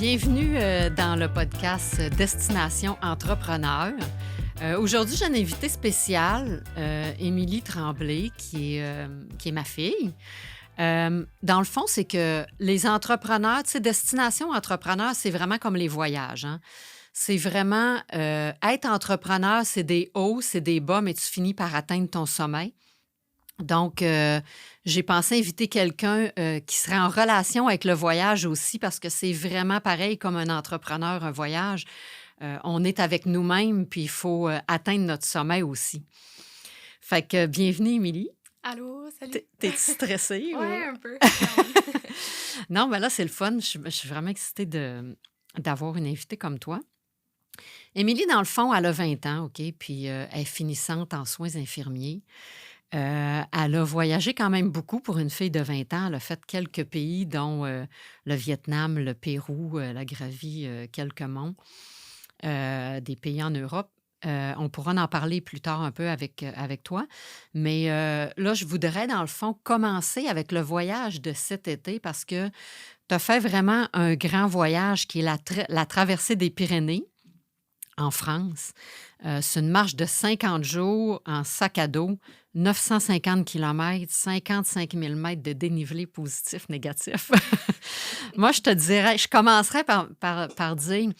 Bienvenue dans le podcast Destination Entrepreneur. Aujourd'hui, j'ai une invitée spéciale, Émilie Tremblay, qui est ma fille. Dans le fond, c'est que les entrepreneurs, tu sais, Destination Entrepreneur, c'est vraiment comme les voyages, hein. C'est vraiment être entrepreneur, c'est des hauts, c'est des bas, mais tu finis par atteindre ton sommet. Donc, j'ai pensé inviter quelqu'un qui serait en relation avec le voyage aussi, parce que c'est vraiment pareil comme un entrepreneur, un voyage. On est avec nous-mêmes, puis il faut atteindre notre sommet aussi. Fait que bienvenue, Émilie. Allô, salut. T'es-tu stressée? Ouais, un peu, quand même. Non, mais là, c'est le fun. Je suis vraiment excitée d'avoir une invitée comme toi. Émilie, dans le fond, elle a 20 ans, OK? Puis elle est finissante en soins infirmiers. Elle a voyagé quand même beaucoup pour une fille de 20 ans. Elle a fait quelques pays, dont le Vietnam, le Pérou. Elle a gravi quelques monts, des pays en Europe. On pourra en parler plus tard un peu avec toi. Mais là, je voudrais, dans le fond, commencer avec le voyage de cet été parce que tu as fait vraiment un grand voyage qui est la traversée des Pyrénées en France. C'est une marche de 50 jours en sac à dos, 950 km, 55 000 mètres de dénivelé positif, négatif. Moi, je commencerais par dire,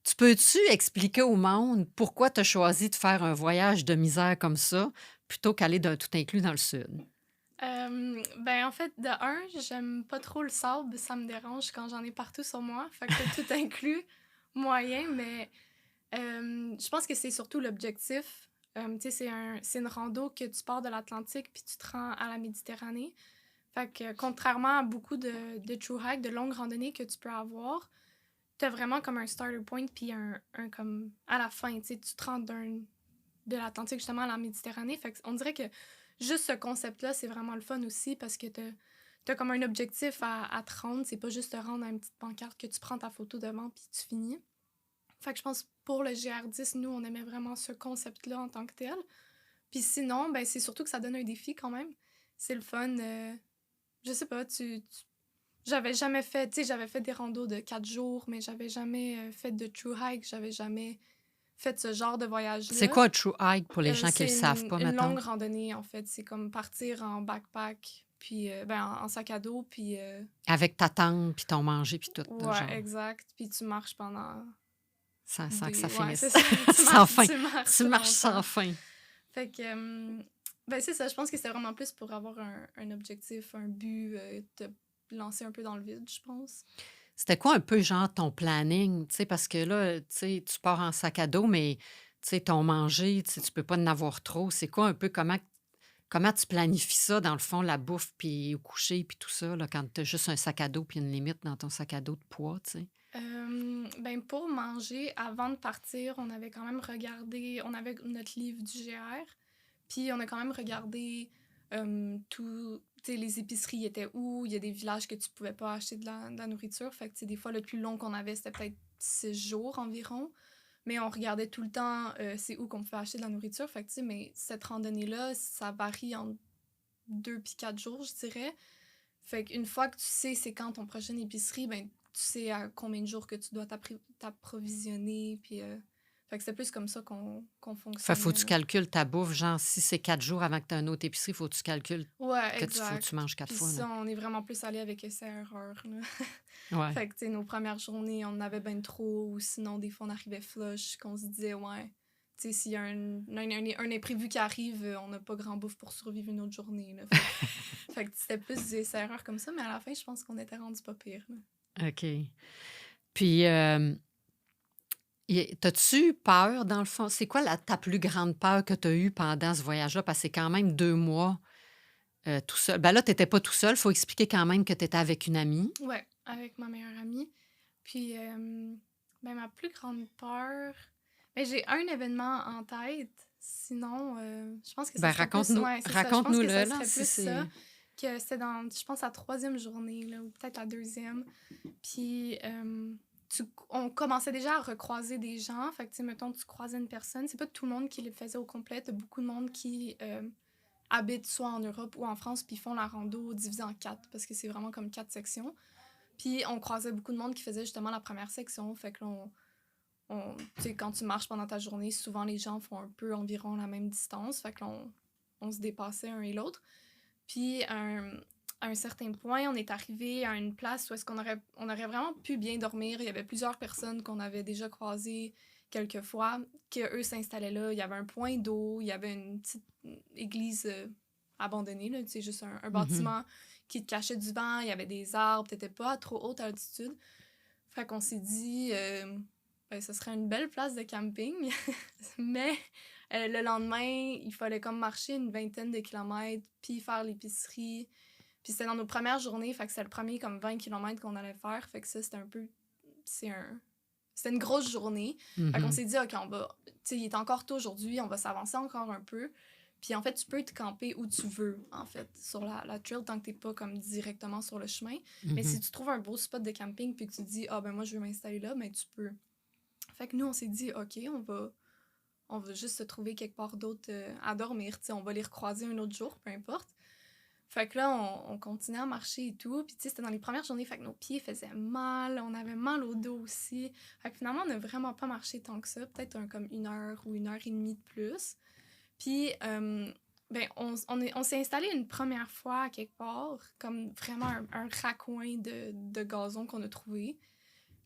tu peux-tu expliquer au monde pourquoi tu as choisi de faire un voyage de misère comme ça plutôt qu'aller d'un tout inclus dans le sud? En fait, de un, j'aime pas trop le sable, ça me dérange quand j'en ai partout sur moi. Fait que tout inclus, moyen, mais je pense que c'est surtout l'objectif. Tu sais, c'est une rando que tu pars de l'Atlantique puis tu te rends à la Méditerranée. Fait que contrairement à beaucoup de true hike, de longues randonnées que tu peux avoir, t'as vraiment comme un starter point puis un comme à la fin, tu sais, tu te rends de l'Atlantique justement à la Méditerranée. Fait qu'on dirait que juste ce concept-là, c'est vraiment le fun aussi parce que t'as comme un objectif à te rendre. C'est pas juste te rendre à une petite pancarte que tu prends ta photo devant puis tu finis. Fait que je pense pour le GR10, nous, on aimait vraiment ce concept-là en tant que tel. Puis sinon, ben c'est surtout que ça donne un défi quand même. C'est le fun. Je sais pas, j'avais jamais fait, tu sais, j'avais fait des randos de 4 jours, mais j'avais jamais fait de true hike, j'avais jamais fait ce genre de C'est voyage-là. quoi un true hike pour les gens qui ne C'est le savent pas, une mettons? longue randonnée, en fait. C'est comme partir en backpack, puis en sac à dos, puis... Avec ta tente, puis ton manger, puis tout, là, ouais, genre, exact. Puis tu marches pendant sans que ça ouais, c'est finisse. ça. Sans fin. Tu marches Tu marches sans longtemps. fin. Fait que... c'est ça. Je pense que c'est vraiment plus pour avoir un objectif, un but, te lancer un peu dans le vide, je pense. C'était quoi un peu, genre, ton planning? Tu sais, parce que là, tu sais, tu pars en sac à dos, mais tu sais, ton manger, tu sais, tu peux pas en avoir trop. C'est quoi un peu, comment tu planifies ça, dans le fond, la bouffe, puis au coucher, puis tout ça, là, quand tu as juste un sac à dos, puis une limite dans ton sac à dos de poids, tu sais? Pour manger, avant de partir, on avait quand même regardé... On avait notre livre du GR, puis on a quand même regardé tout... Tu sais, les épiceries étaient où, il y a des villages que tu pouvais pas acheter de la nourriture. Fait que, tu sais, des fois, le plus long qu'on avait, c'était peut-être 6 jours environ. Mais on regardait tout le temps c'est où qu'on pouvait acheter de la nourriture. Fait que, tu sais, mais cette randonnée-là, ça varie entre 2 puis 4 jours, je dirais. Fait qu'une fois que tu sais c'est quand ton prochaine épicerie, ben tu sais à combien de jours que tu dois t'approvisionner. Puis, fait que c'est plus comme ça qu'on Faut que fonctionnait, tu là. calcules ta bouffe, genre, si c'est 4 jours avant que tu aies une autre épicerie, faut que tu calcules Ouais, que faut que tu exact. manges 4 Puis fois, là. ça, on est vraiment plus allé avec essai-erreur, là. Ouais. Fait que, tu sais, nos premières journées, on en avait ben trop, ou sinon, des fois, on arrivait flush, qu'on se disait, ouais, tu sais, s'il y a un imprévu qui arrive, on n'a pas grand bouffe pour survivre une autre journée, là. Fait que c'était plus des essais-erreurs comme ça, mais à la fin, je pense qu'on était rendu pas pire, là. OK. Puis, t'as-tu peur, dans le fond? C'est quoi ta plus grande peur que tu as eue pendant ce voyage-là? Parce que c'est quand même 2 mois tout seul. Ben là, tu n'étais pas tout seul. Il faut expliquer quand même que tu étais avec une amie. Ouais, avec ma meilleure amie. Puis, ma plus grande peur... j'ai un événement en tête. Sinon, je pense que ça Ben serait plus... Ouais, c'est ça. Je pense que raconte-nous-le, ça là, serait si plus ça. c'est... Que c'était dans, je pense, la troisième journée, là, ou peut-être la deuxième. Puis, on commençait déjà à recroiser des gens. Fait que, tu sais, mettons, tu croisais une personne. C'est pas tout le monde qui le faisait au complet. T'as beaucoup de monde qui habitent soit en Europe ou en France, puis font la rando divisée en 4, parce que c'est vraiment comme 4 sections. Puis on croisait beaucoup de monde qui faisait justement la première section. Fait que là, tu sais, quand tu marches pendant ta journée, souvent les gens font un peu environ la même distance. Fait que là, on se dépassait un et l'autre. Puis à un certain point, on est arrivé à une place où est-ce on aurait vraiment pu bien dormir. Il y avait plusieurs personnes qu'on avait déjà croisées quelques fois, qu'eux s'installaient là. Il y avait un point d'eau, il y avait une petite église abandonnée, là, tu sais, juste un Mhm. bâtiment qui te cachait du vent. Il y avait des arbres, t'étais pas à trop haute altitude. Fait qu'on s'est dit, ben, ce serait une belle place de camping. Mais le lendemain, il fallait comme marcher une vingtaine de kilomètres, puis faire l'épicerie. Puis c'était dans nos premières journées, fait que c'était le premier comme 20 kilomètres qu'on allait faire. Fait que ça, c'était un peu... C'était une grosse journée. Fait qu'on Mhm. s'est dit, OK, on va... Tu sais, il est encore tôt aujourd'hui, on va s'avancer encore un peu. Puis en fait, tu peux te camper où tu veux, en fait, sur la trail, tant que t'es pas comme directement sur le chemin. Mais si Mhm. tu trouves un beau spot de camping, puis que tu te dis, ah ben moi, je veux m'installer là, ben tu peux. Fait que nous, on s'est dit, OK, on va juste se trouver quelque part d'autre à dormir. T'sais, on va les recroiser un autre jour, peu importe. Fait que là, on continuait à marcher et tout. Puis, tu sais, c'était dans les premières journées, fait que nos pieds faisaient mal. On avait mal au dos aussi. Fait que finalement, on n'a vraiment pas marché tant que ça. Peut-être comme 1 heure ou 1 heure et demie de plus. Puis, ben, on s'est installé une première fois à quelque part, comme vraiment un raccoin de gazon qu'on a trouvé.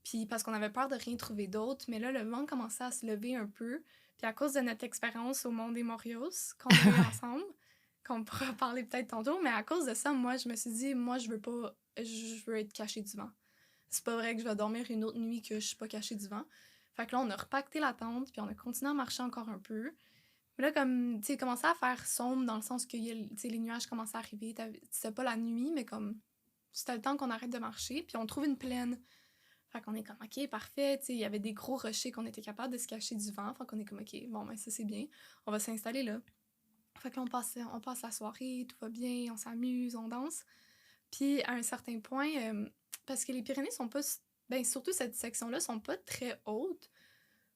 Puis parce qu'on avait peur de rien trouver d'autre, mais là, le vent commençait à se lever un peu. Puis à cause de notre expérience au Mont des Morios qu'on a eu ensemble, qu'on pourra parler peut-être tantôt, mais à cause de ça, moi, je me suis dit, moi, je veux pas, je veux être cachée du vent. C'est pas vrai que je vais dormir une autre nuit que je suis pas cachée du vent. Fait que là, on a repacté la tente, puis on a continué à marcher encore un peu. Mais là, comme, tu sais, commençait à faire sombre dans le sens que les nuages commençaient à arriver. C'était pas la nuit, mais comme, c'était le temps qu'on arrête de marcher, puis on trouve une plaine. Fait qu'on est comme, OK, parfait. Tu sais, il y avait des gros rochers qu'on était capable de se cacher du vent. Fait qu'on est comme, OK, bon, ben ça, c'est bien. On va s'installer là. Fait que là, on passe la soirée, tout va bien, on s'amuse, on danse. Puis, à un certain point, parce que les Pyrénées sont pas... Ben, surtout cette section-là, sont pas très hautes.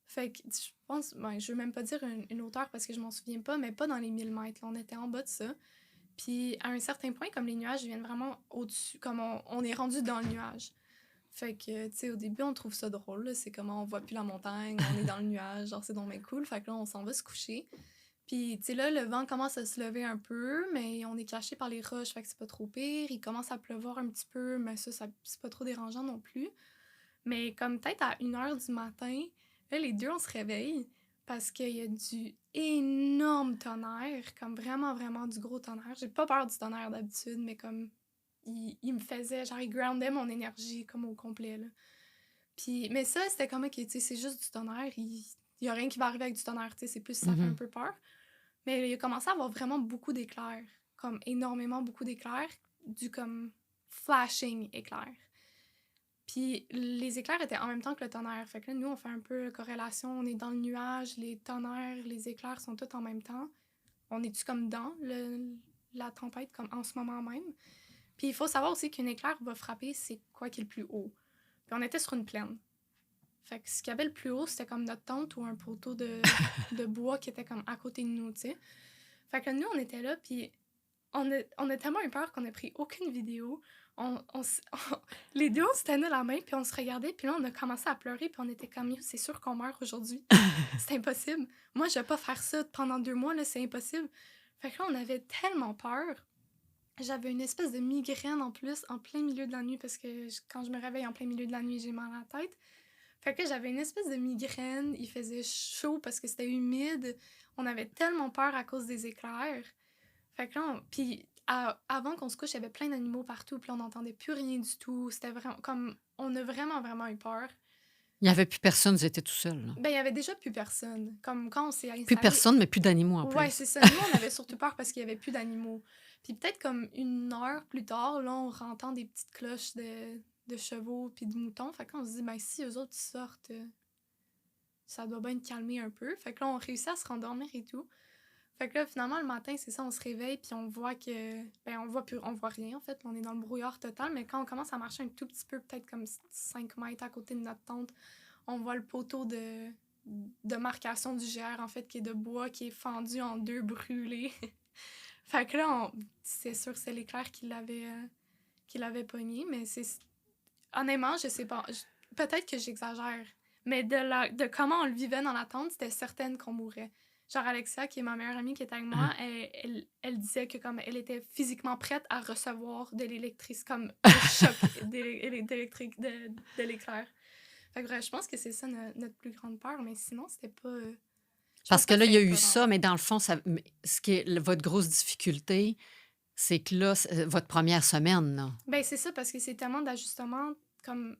Fait que je pense... Ben, je veux même pas dire une hauteur parce que je m'en souviens pas, mais pas dans les 1 000 mètres. Là, on était en bas de ça. Puis, à un certain point, comme les nuages viennent vraiment au-dessus, comme on est rendu dans le nuage. Fait que, tu sais, au début, on trouve ça drôle, là. C'est comment on voit plus la montagne, on est dans le nuage, genre, c'est donc bien cool. Fait que là, on s'en va se coucher. Puis, tu sais, là, le vent commence à se lever un peu, mais on est caché par les roches, fait que c'est pas trop pire. Il commence à pleuvoir un petit peu, mais ça c'est pas trop dérangeant non plus. Mais comme peut-être à 1 heure du matin, là, les deux, on se réveille parce qu'il y a du énorme tonnerre, comme vraiment, vraiment du gros tonnerre. J'ai pas peur du tonnerre d'habitude, mais comme il me faisait, genre, il groundait mon énergie comme au complet, là. Puis, mais ça, c'était comme, ok, tu sais, c'est juste du tonnerre, il y a rien qui va arriver avec du tonnerre, tu sais, c'est plus, ça fait un Mhm. peu peur. Mais il a commencé à avoir vraiment beaucoup d'éclairs, comme énormément beaucoup d'éclairs, du comme flashing éclairs. Puis les éclairs étaient en même temps que le tonnerre. Fait que là, nous, on fait un peu corrélation. On est dans le nuage, les tonnerres, les éclairs sont tous en même temps. On est-tu comme dans la tempête, comme en ce moment même? Puis il faut savoir aussi qu'une éclair va frapper, c'est quoi qui est le plus haut. Puis on était sur une plaine. Fait que ce qu'il y avait le plus haut, c'était comme notre tente ou un poteau de bois qui était comme à côté de nous, tu sais. Fait que nous, on était là, puis on a tellement eu peur qu'on a pris aucune vidéo. Les deux, on se tenait la main, puis on se regardait, puis là, on a commencé à pleurer, puis on était comme, c'est sûr qu'on meurt aujourd'hui. C'est impossible. Moi, je vais pas faire ça pendant 2 mois, là, c'est impossible. Fait que là, on avait tellement peur. J'avais une espèce de migraine en plus, en plein milieu de la nuit, parce que quand je me réveille en plein milieu de la nuit, j'ai mal à la tête. Fait que j'avais une espèce de migraine, il faisait chaud parce que c'était humide. On avait tellement peur à cause des éclairs. Fait que là, puis avant qu'on se couche, il y avait plein d'animaux partout, puis on n'entendait plus rien du tout. C'était vraiment comme, on a vraiment, vraiment eu peur. Il n'y avait plus personne, vous étiez tout seul, là. Ben, il y avait déjà plus personne. Comme quand on s'est Plus installé. personne, mais plus d'animaux en Ouais, plus. c'est ça. Nous, on avait surtout peur parce qu'il y avait plus d'animaux. Puis peut-être comme 1 heure plus tard, là, on entend des petites cloches de chevaux puis de moutons. Fait qu'on se dit, ben si eux autres sortent, ça doit bien te calmer un peu. Fait que là, on réussit à se rendormir et tout. Fait que là, finalement, le matin, c'est ça, on se réveille, puis on voit que... Ben, on voit rien, en fait. On est dans le brouillard total, mais quand on commence à marcher un tout petit peu, peut-être comme 5 mètres à côté de notre tente, on voit le poteau de marcation du GR, en fait, qui est de bois, qui est fendu en deux, brûlé. Fait que là, c'est sûr que c'est l'éclair qui l'avait pogné, mais c'est... honnêtement, je sais pas. Peut-être que j'exagère. Mais de comment on le vivait dans la tente, c'était certaine qu'on mourrait. Genre, Alexia, qui est ma meilleure amie qui était avec moi, elle disait que comme elle était physiquement prête à recevoir de l'électricité, comme un choc d'électrique, de l'éclair. Fait que bref, je pense que c'est ça notre plus grande peur, mais sinon, c'était pas. Je Parce pense que pas que là, il c'est y a eu épeurant. ça, mais dans le fond, ce qui est votre grosse difficulté, c'est que là, votre première semaine, là. Ben, c'est ça, parce que c'est tellement d'ajustements, comme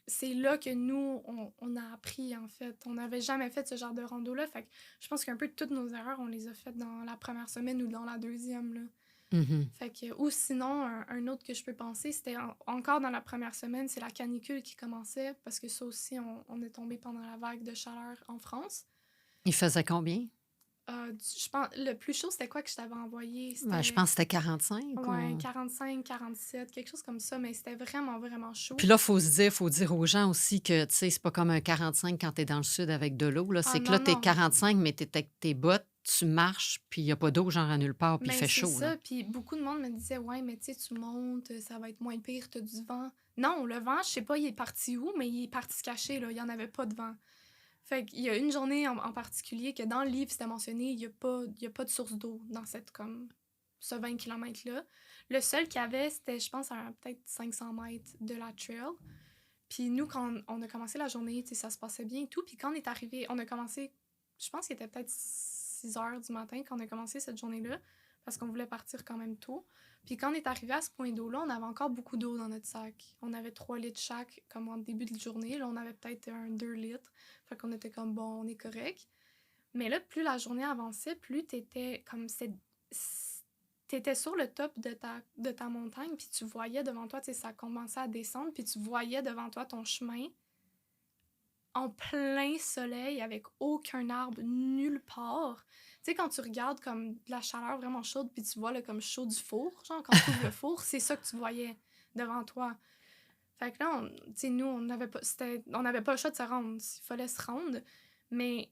c'est là que nous, on a appris, en fait. On n'avait jamais fait ce genre de rando-là, fait que je pense qu'un peu toutes nos erreurs, on les a faites dans la première semaine ou dans la deuxième, là. Mhm. Fait que, ou sinon, un autre que je peux penser, c'était encore dans la première semaine, c'est la canicule qui commençait, parce que ça aussi, on est tombé pendant la vague de chaleur en France. Il faisait combien? Je pense, le plus chaud, c'était quoi que je t'avais envoyé? Ben, je C'était, pense que c'était 45 ouais, ou... 45, 47, quelque chose comme ça, mais c'était vraiment, vraiment chaud. Puis là, faut dire aux gens aussi que, tu sais, c'est pas comme un 45 quand t'es dans le sud avec de l'eau, là. Ah C'est que là, non, t'es non. 45, mais t'es avec tes bottes, tu marches, puis il y a pas d'eau, genre à nulle part, puis il Mais fait c'est chaud, là. ça, puis beaucoup de monde me disait, ouais, mais tu sais, tu montes, ça va être moins pire, t'as du vent. Non, le vent, je sais pas, il est parti où, mais il est parti se cacher, là, il y en avait pas de vent. Fait qu'il y a une journée en particulier que dans le livre, c'était mentionné, il y a pas de source d'eau dans cette, comme, ce 20 km-là. Le seul qu'il y avait, c'était, je pense, à peut-être 500 mètres de la trail. Puis nous, quand on a commencé la journée, tu sais, ça se passait bien et tout. Puis quand on est arrivé, on a commencé, je pense qu'il était peut-être 6 heures du matin quand on a commencé cette journée-là, parce qu'on voulait partir quand même tôt. Puis quand on est arrivé à ce point d'eau-là, on avait encore beaucoup d'eau dans notre sac. On avait 3 litres chaque, comme en début de journée. Là, on avait peut-être 2 litres. Fait qu'on était comme, bon, on est correct. Mais là, plus la journée avançait, plus t'étais comme... T'étais sur le top de ta montagne, puis tu voyais devant toi, tu sais, ça commençait à descendre, puis tu voyais devant toi ton chemin en plein soleil, avec aucun arbre nulle part. Tu sais, quand tu regardes comme de la chaleur vraiment chaude, puis tu vois là, comme chaud du four, genre quand tu ouvres le four, c'est ça que tu voyais devant toi. Fait que là, tu sais, nous, on n'avait pas le choix de se rendre. Il fallait se rendre. Mais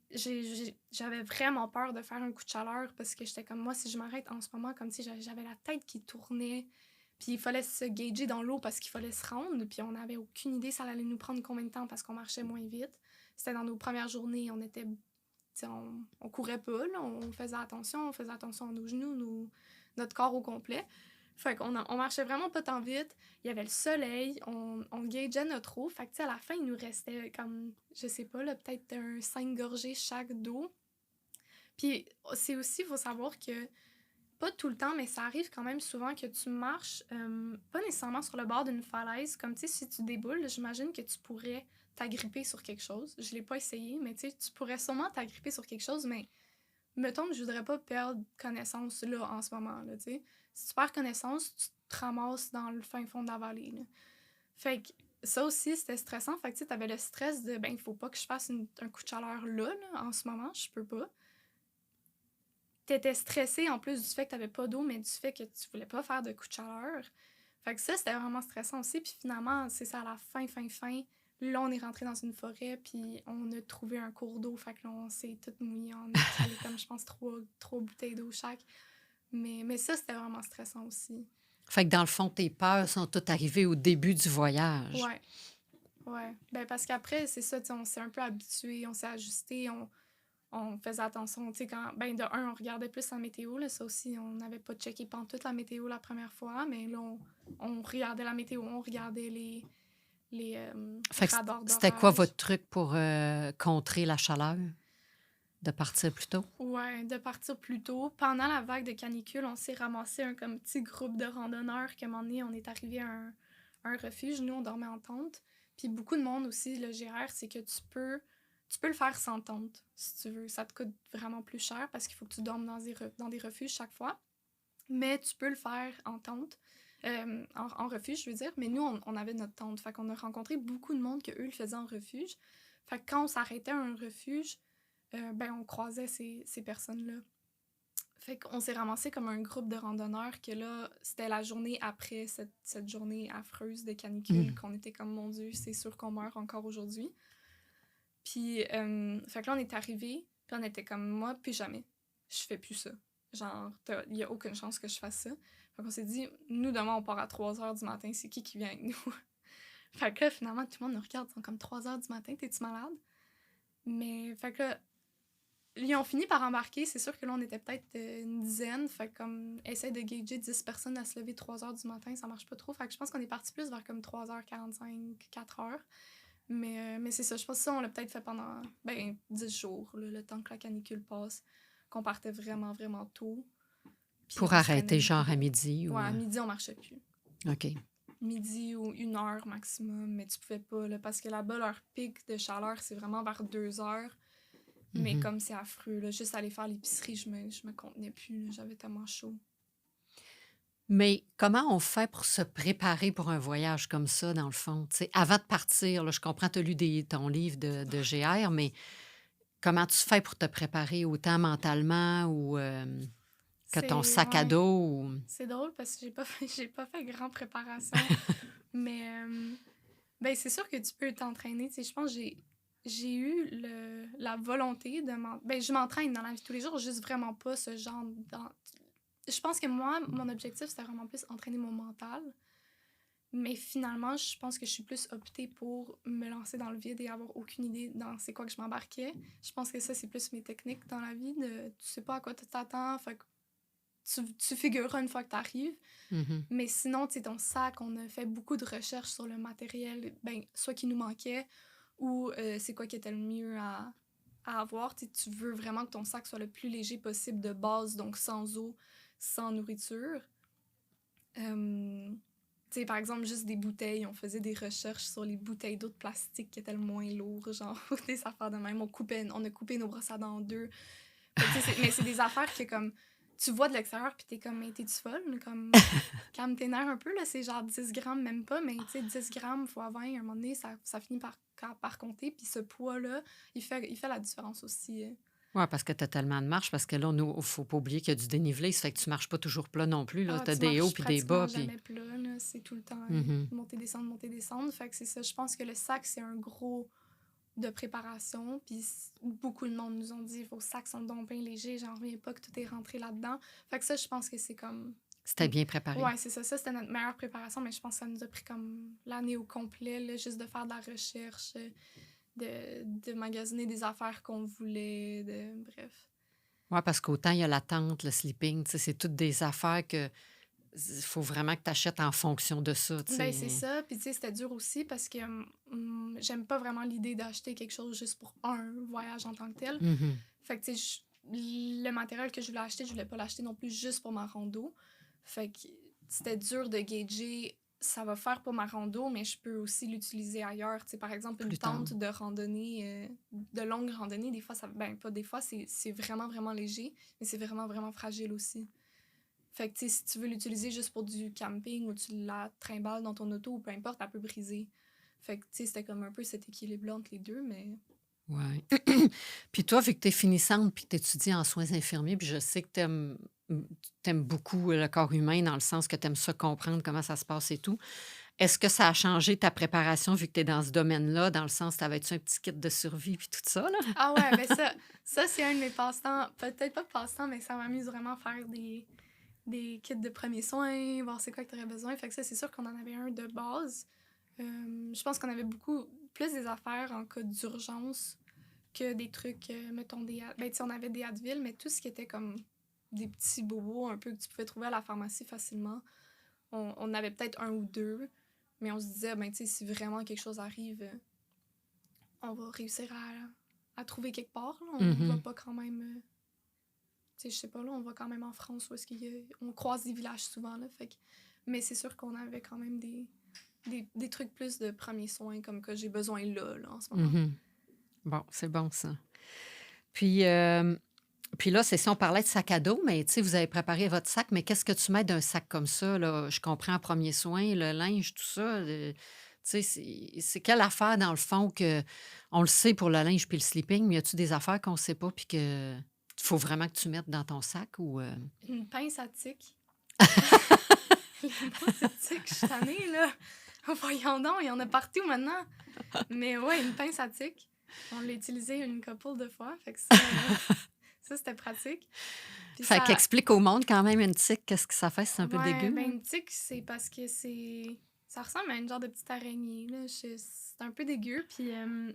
j'avais vraiment peur de faire un coup de chaleur parce que j'étais comme, moi, si je m'arrête en ce moment, comme si j'avais la tête qui tournait. Puis il fallait se gager dans l'eau parce qu'il fallait se rendre. Puis on n'avait aucune idée ça allait nous prendre combien de temps parce qu'on marchait moins vite. C'était dans nos premières journées. On était, on courait pas, là. On faisait attention à nos genoux, notre corps au complet. Fait on marchait vraiment pas tant vite. Il y avait le soleil, on gageait notre eau. Fait que, tu sais, à la fin, il nous restait comme, je sais pas, là, peut-être 5 gorgées chaque d'eau. Puis c'est aussi, il faut savoir que, pas tout le temps, mais ça arrive quand même souvent que tu marches, pas nécessairement sur le bord d'une falaise. Comme, tu sais, si tu déboules, j'imagine que tu pourrais t'agripper sur quelque chose. Je l'ai pas essayé, mais tu sais, tu pourrais sûrement t'agripper sur quelque chose, mais mettons que je voudrais pas perdre connaissance là en ce moment, là, tu sais. Si tu perds connaissance, tu te ramasses dans le fin fond de la vallée, là. Fait que ça aussi, c'était stressant. Fait que tu sais, t'avais le stress de, ben, il faut pas que je fasse un coup de chaleur là, en ce moment, je peux pas. T'étais stressé en plus du fait que t'avais pas d'eau, mais du fait que tu voulais pas faire de coup de chaleur. Fait que ça, c'était vraiment stressant aussi. Puis finalement, c'est ça, à la fin, là, on est rentré dans une forêt, puis on a trouvé un cours d'eau. Fait que là, on s'est tout mouillé. On a calé comme, je pense, trois bouteilles d'eau chaque. Mais ça, c'était vraiment stressant aussi. Fait que dans le fond, tes peurs sont toutes arrivées au début du voyage. Ouais, ouais. Ben parce qu'après, c'est ça, tu sais, on s'est un peu habitué, on s'est ajusté, on faisait attention, tu sais, quand, ben de un, on regardait plus la météo, là, ça aussi, on n'avait pas checké pantoute la météo la première fois, mais là, on regardait la météo, on regardait les Fait que radars c'était quoi d'orage. votre truc pour contrer la chaleur? De partir plus tôt? Ouais, de partir plus tôt. Pendant la vague de canicule, on s'est ramassé un comme petit groupe de randonneurs qu'à un moment donné, on est arrivé à un refuge. Nous, on dormait en tente. Puis beaucoup de monde aussi, le GR, c'est que tu peux le faire sans tente, si tu veux. Ça te coûte vraiment plus cher parce qu'il faut que tu dormes dans des refuges chaque fois. Mais tu peux le faire en tente, en refuge, je veux dire. Mais nous, on avait notre tente. Fait qu'on a rencontré beaucoup de monde qu'eux le faisaient en refuge. Fait que quand on s'arrêtait à un refuge, ben on croisait ces personnes-là. Fait qu'on s'est ramassé comme un groupe de randonneurs que là, c'était la journée après cette journée affreuse de canicule qu'on était comme, mon Dieu, c'est sûr qu'on meurt encore aujourd'hui. Puis, fait que là, on est arrivé, puis on était comme, moi, plus jamais. Je fais plus ça. Genre, il y a aucune chance que je fasse ça. Fait qu'on s'est dit, nous, demain, on part à 3 heures du matin, c'est qui vient avec nous? Fait que là, finalement, tout le monde nous regarde, ils sont comme 3 heures du matin, t'es-tu malade? Mais, fait que là, ils ont fini par embarquer. C'est sûr que là, on était peut-être une dizaine. Fait que comme, essaye de gager 10 personnes à se lever 3 heures du matin, ça marche pas trop. Fait que je pense qu'on est parti plus vers comme 3h45, 4 heures. Mais c'est ça, je pense que ça, on l'a peut-être fait pendant 10 jours, là, le temps que la canicule passe, qu'on partait vraiment, vraiment tôt. Puis Pour on se traînait arrêter genre à beaucoup. midi ou... Ouais, à midi, on marchait plus. OK. Midi ou 1 heure maximum, mais tu pouvais pas, là, parce que là-bas, leur pic de chaleur, c'est vraiment vers 2 heures. Mais Mhm. comme c'est affreux, là, juste aller faire l'épicerie, je me contenais plus, là, j'avais tellement chaud. Mais comment on fait pour se préparer pour un voyage comme ça, dans le fond? Tu sais, avant de partir, là, je comprends, tu as lu ton livre de GR, mais comment tu fais pour te préparer autant mentalement ou que ton C'est, sac à ouais, dos? Ou... c'est drôle parce que j'ai pas fait grand préparation, mais c'est sûr que tu peux t'entraîner, tu sais, je pense que j'ai eu la volonté de je m'entraîne dans la vie de tous les jours, juste vraiment pas ce genre je pense que moi, mon objectif, c'était vraiment plus entraîner mon mental. Mais finalement, je pense que je suis plus optée pour me lancer dans le vide et avoir aucune idée dans c'est quoi que je m'embarquais. Je pense que ça, c'est plus mes techniques dans la vie. Tu sais pas à quoi tu t'attends, fait que tu figureras une fois que tu arrives. Mhm. Mais sinon, tu sais, ton sac, on a fait beaucoup de recherches sur le matériel, soit qui nous manquait ou c'est quoi qui était le mieux à avoir. Tu veux vraiment que ton sac soit le plus léger possible de base, donc sans eau, sans nourriture. Tu sais, par exemple, juste des bouteilles. On faisait des recherches sur les bouteilles d'eau de plastique qui étaient le moins lourdes, genre, des affaires de même. On a coupé nos brosses à dents en deux. Fait que, tu sais, mais c'est des affaires que, comme, tu vois de l'extérieur, puis t'es comme, mais t'es-tu folle? Comme, calme tes nerfs un peu, là. C'est genre 10 grammes, même pas, mais tu sais, 10 grammes fois 20, à un moment donné, ça finit par compter. Puis ce poids-là, il fait la différence aussi. Oui, parce que tu as tellement de marche, parce que là, il ne faut pas oublier qu'il y a du dénivelé, ça fait que tu marches pas toujours plat non plus. Tu Ah, as tu des hauts marches puis des bas. pratiquement Puis... jamais plat, là. C'est tout le temps Mhm. monter, descendre, monter, descendre. Fait que c'est ça. Je pense que le sac, c'est un gros de préparation. Puis beaucoup de monde nous ont dit vos sacs sont donc bien légers, j'en reviens pas que tout est rentré là-dedans. Fait que ça, je pense que c'est comme. C'était bien préparé. Ouais, c'est ça. Ça, c'était notre meilleure préparation, mais je pense que ça nous a pris comme l'année au complet, là, juste de faire de la recherche, de magasiner des affaires qu'on voulait, bref. Oui, parce qu'autant il y a la tente, le sleeping, tu sais, c'est toutes des affaires que il faut vraiment que tu achètes en fonction de ça. Tu Ben, c'est sais. ça. Puis, tu sais, c'était dur aussi parce que j'aime pas vraiment l'idée d'acheter quelque chose juste pour un voyage en tant que tel. Mhm. Fait que, tu sais, le matériel que je voulais acheter, je voulais pas l'acheter non plus juste pour ma rando. Fait que c'était dur de gager, ça va faire pour ma rando, mais je peux aussi l'utiliser ailleurs. Tu sais, par exemple, une Plus tard. tente de randonnée, de longue randonnée, des fois, pas des fois, c'est vraiment, vraiment léger, mais c'est vraiment, vraiment fragile aussi. Fait que, tu sais, si tu veux l'utiliser juste pour du camping ou tu la trimbales dans ton auto ou peu importe, elle peut briser. Fait que, tu sais, c'était comme un peu cet équilibre entre les deux, mais... Oui. Puis toi, vu que tu es finissante puis que tu étudies en soins infirmiers, puis je sais que tu aimes beaucoup le corps humain dans le sens que tu aimes ça comprendre comment ça se passe et tout. Est-ce que ça a changé ta préparation vu que tu es dans ce domaine-là, dans le sens, t'avais-tu un petit kit de survie puis tout ça, là? Ah ouais, ben ça c'est un de mes passe-temps. Peut-être pas passe-temps, mais ça m'amuse vraiment à faire des kits de premiers soins, voir c'est quoi que t'aurais besoin. Fait que ça, c'est sûr qu'on en avait un de base. Je pense qu'on avait beaucoup plus des affaires en cas d'urgence que des trucs, mettons, ben, tu sais, on avait des Advil, mais tout ce qui était comme des petits bobos un peu que tu pouvais trouver à la pharmacie facilement, on avait peut-être un ou deux, mais on se disait, ben, tu sais, si vraiment quelque chose arrive, on va réussir à trouver quelque part. Là. On va pas quand même. Tu sais, je sais pas, là, on va quand même en France où est-ce on croise des villages souvent. Là, fait que, mais c'est sûr qu'on avait quand même des trucs plus de premiers soins, comme que j'ai besoin là en ce moment. Mhm. Bon, c'est bon, ça. Puis là, c'est ça, on parlait de sac à dos, mais tu sais, vous avez préparé votre sac, mais qu'est-ce que tu mets d'un sac comme ça, là? Je comprends en premier soin, le linge, tout ça. Tu sais, c'est quelle affaire, dans le fond, que on le sait pour le linge puis le sleeping, mais y a-tu des affaires qu'on sait pas puis que faut vraiment que tu mettes dans ton sac ou... Une pince à tic. Les pinces à tic, je suis tannée, là. Voyons donc, il y en a partout maintenant. Mais ouais, une pince à tic. On l'a utilisée une couple de fois, fait que ça c'était pratique. Puis Fait qu'explique au monde quand même une tique, qu'est-ce que ça fait, c'est un peu Ouais, dégueu, ben là. une tique, c'est parce que c'est Ça ressemble à une genre de petite araignée, là. C'est un peu dégueu, puis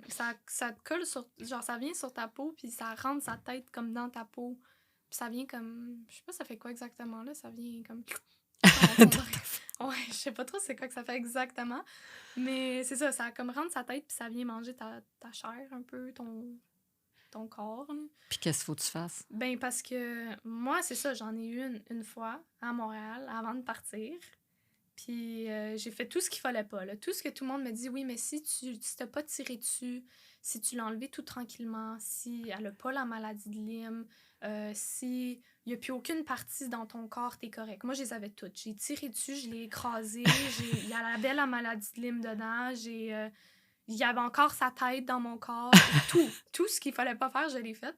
ça te colle sur... Genre, ça vient sur ta peau, puis ça rentre sa tête comme dans ta peau. Puis ça vient comme... Je sais pas ça fait quoi exactement, là. Ça vient comme... Ouais, je sais pas trop c'est quoi que ça fait exactement. Mais c'est ça, ça comme rentre sa tête, puis ça vient manger ta chair un peu, ton corps, là. Puis qu'est-ce qu'il faut que tu fasses? Ben, parce que moi, c'est ça, j'en ai eu une fois à Montréal avant de partir. Puis j'ai fait tout ce qu'il fallait pas, là. Tout ce que tout le monde me dit, oui, mais si t'as pas tiré dessus, si tu l'as enlevé tout tranquillement, si elle a pas la maladie de Lyme, si il y a plus aucune partie dans ton corps, t'es correct. Moi, je les avais toutes. J'ai tiré dessus, je l'ai écrasé, il y avait la maladie de Lyme dedans, il y avait encore sa tête dans mon corps. Tout ce qu'il fallait pas faire, je l'ai fait.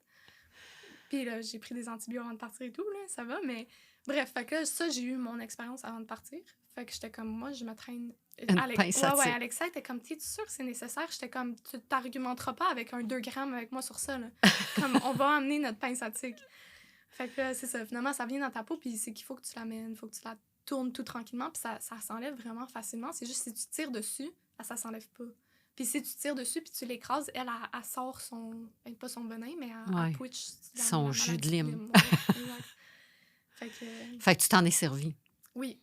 Puis là, j'ai pris des antibiotiques avant de partir et tout, là, ça va, mais... Bref, fait que là, ça, j'ai eu mon expérience avant de partir. Fait que j'étais comme, moi, je me traîne... Une pince à ouais, tir. Alexa était comme, t'es sûr que c'est nécessaire? J'étais comme, tu t'argumenteras pas avec un 2 grammes avec moi sur ça, là. Comme, on va amener notre pince à tic. Fait que là, c'est ça. Finalement, ça vient dans ta peau, puis c'est qu'il faut que tu l'amènes, faut que tu la tournes tout tranquillement, puis ça s'enlève vraiment facilement. C'est juste si tu tires dessus, ça s'enlève pas. Puis si tu tires dessus puis tu l'écrases, elle sort son... Ben, pas son venin, mais elle twitch. Son jus de Lyme. Ouais, exact. Fait que tu t'en es servi. Oui.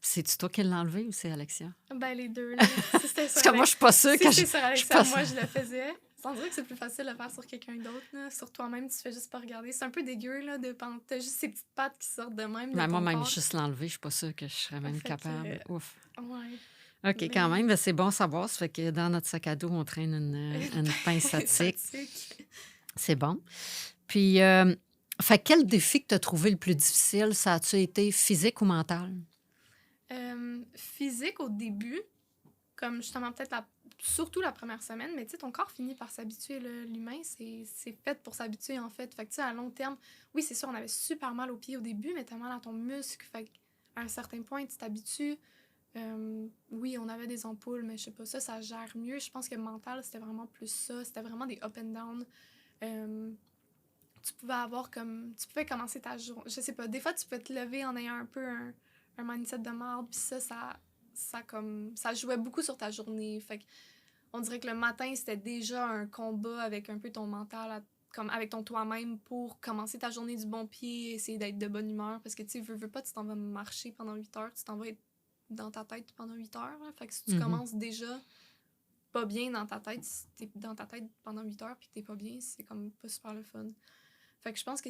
C'est-tu toi qui l'as enlevé ou c'est Alexia? Ben, les deux, là. Si c'était Parce que moi, je suis pas sûre que c'était sur Alexia, pas sûre. moi, je le faisais. On dirait que c'est plus facile de le faire sur quelqu'un d'autre, là. Sur toi-même, tu fais juste pas regarder. C'est un peu dégueu, là, t'as juste ces petites pattes qui sortent de même. Ben, moi, même corps. juste l'enlever, je suis pas sûre que je serais même capable. Ouf. Ouais. OK, quand même, ben, c'est bon à savoir. Ça fait que dans notre sac à dos, on traîne une pince à tic. C'est bon. Puis, fait quel défi que tu as trouvé le plus difficile? Ça a-tu été physique ou mental? Physique au début, comme justement peut-être surtout la première semaine, mais tu sais, ton corps finit par s'habituer, là. L'humain, c'est fait pour s'habituer, en fait. Fait que tu sais, à long terme, oui, c'est sûr, on avait super mal aux pieds au début, mais t'as mal à ton muscle. Fait qu'à un certain point, tu t'habitues. Oui, on avait des ampoules, mais je sais pas, ça gère mieux. Je pense que mental, c'était vraiment plus ça. C'était vraiment des up and down. Tu pouvais commencer ta journée. Je sais pas, des fois, tu peux te lever en ayant un peu un mindset de merde, puis ça jouait beaucoup sur ta journée. Fait on dirait que le matin, c'était déjà un combat avec un peu ton mental, comme avec ton toi-même pour commencer ta journée du bon pied, essayer d'être de bonne humeur. Parce que tu veux pas, tu t'en vas marcher pendant 8 heures, tu t'en vas être dans ta tête pendant 8 heures. Là. Fait que si tu commences déjà pas bien dans ta tête, si t'es dans ta tête pendant 8 heures puis que t'es pas bien, c'est comme pas super le fun. Fait que je pense que,